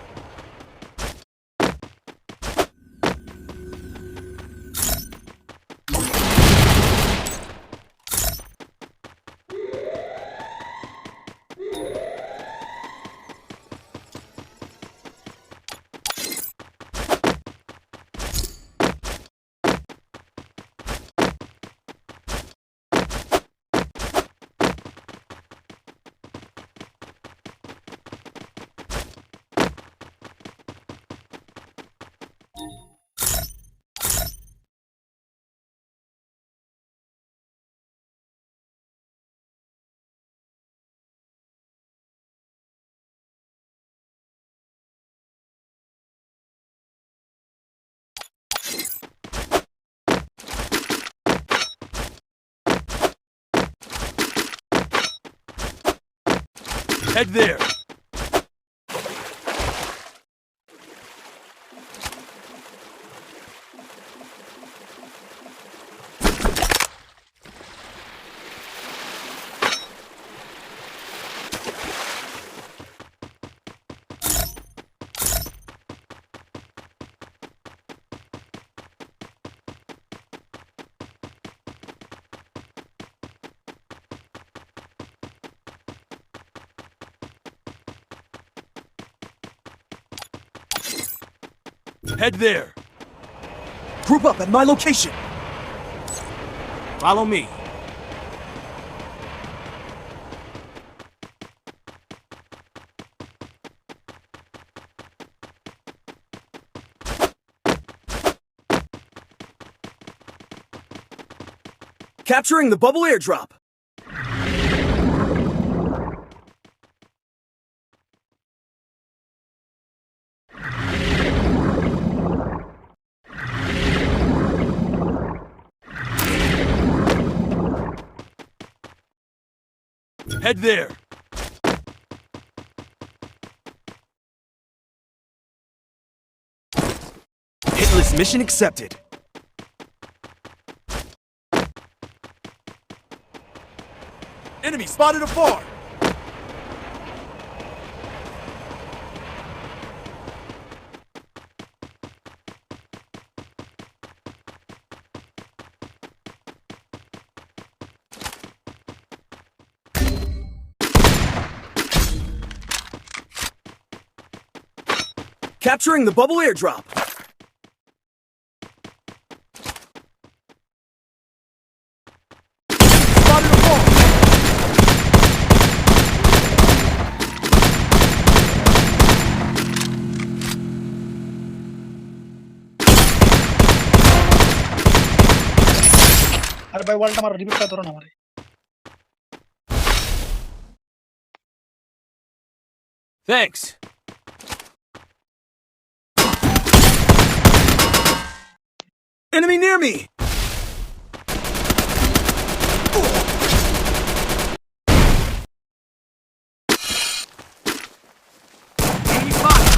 [SPEAKER 2] Head there. Head there.
[SPEAKER 3] Group up at my location.
[SPEAKER 2] Follow me.
[SPEAKER 3] Capturing the bubble airdrop.
[SPEAKER 2] Head there.
[SPEAKER 3] Hitless mission accepted. Enemy spotted afar. Capturing the bubble airdrop. Spotted afar.
[SPEAKER 4] আরে ভাই ওয়ালটা মারো, রিভিউটা ধরো না আমারে।
[SPEAKER 2] Thanks.
[SPEAKER 3] Enemy near me.
[SPEAKER 2] Enemy spotted.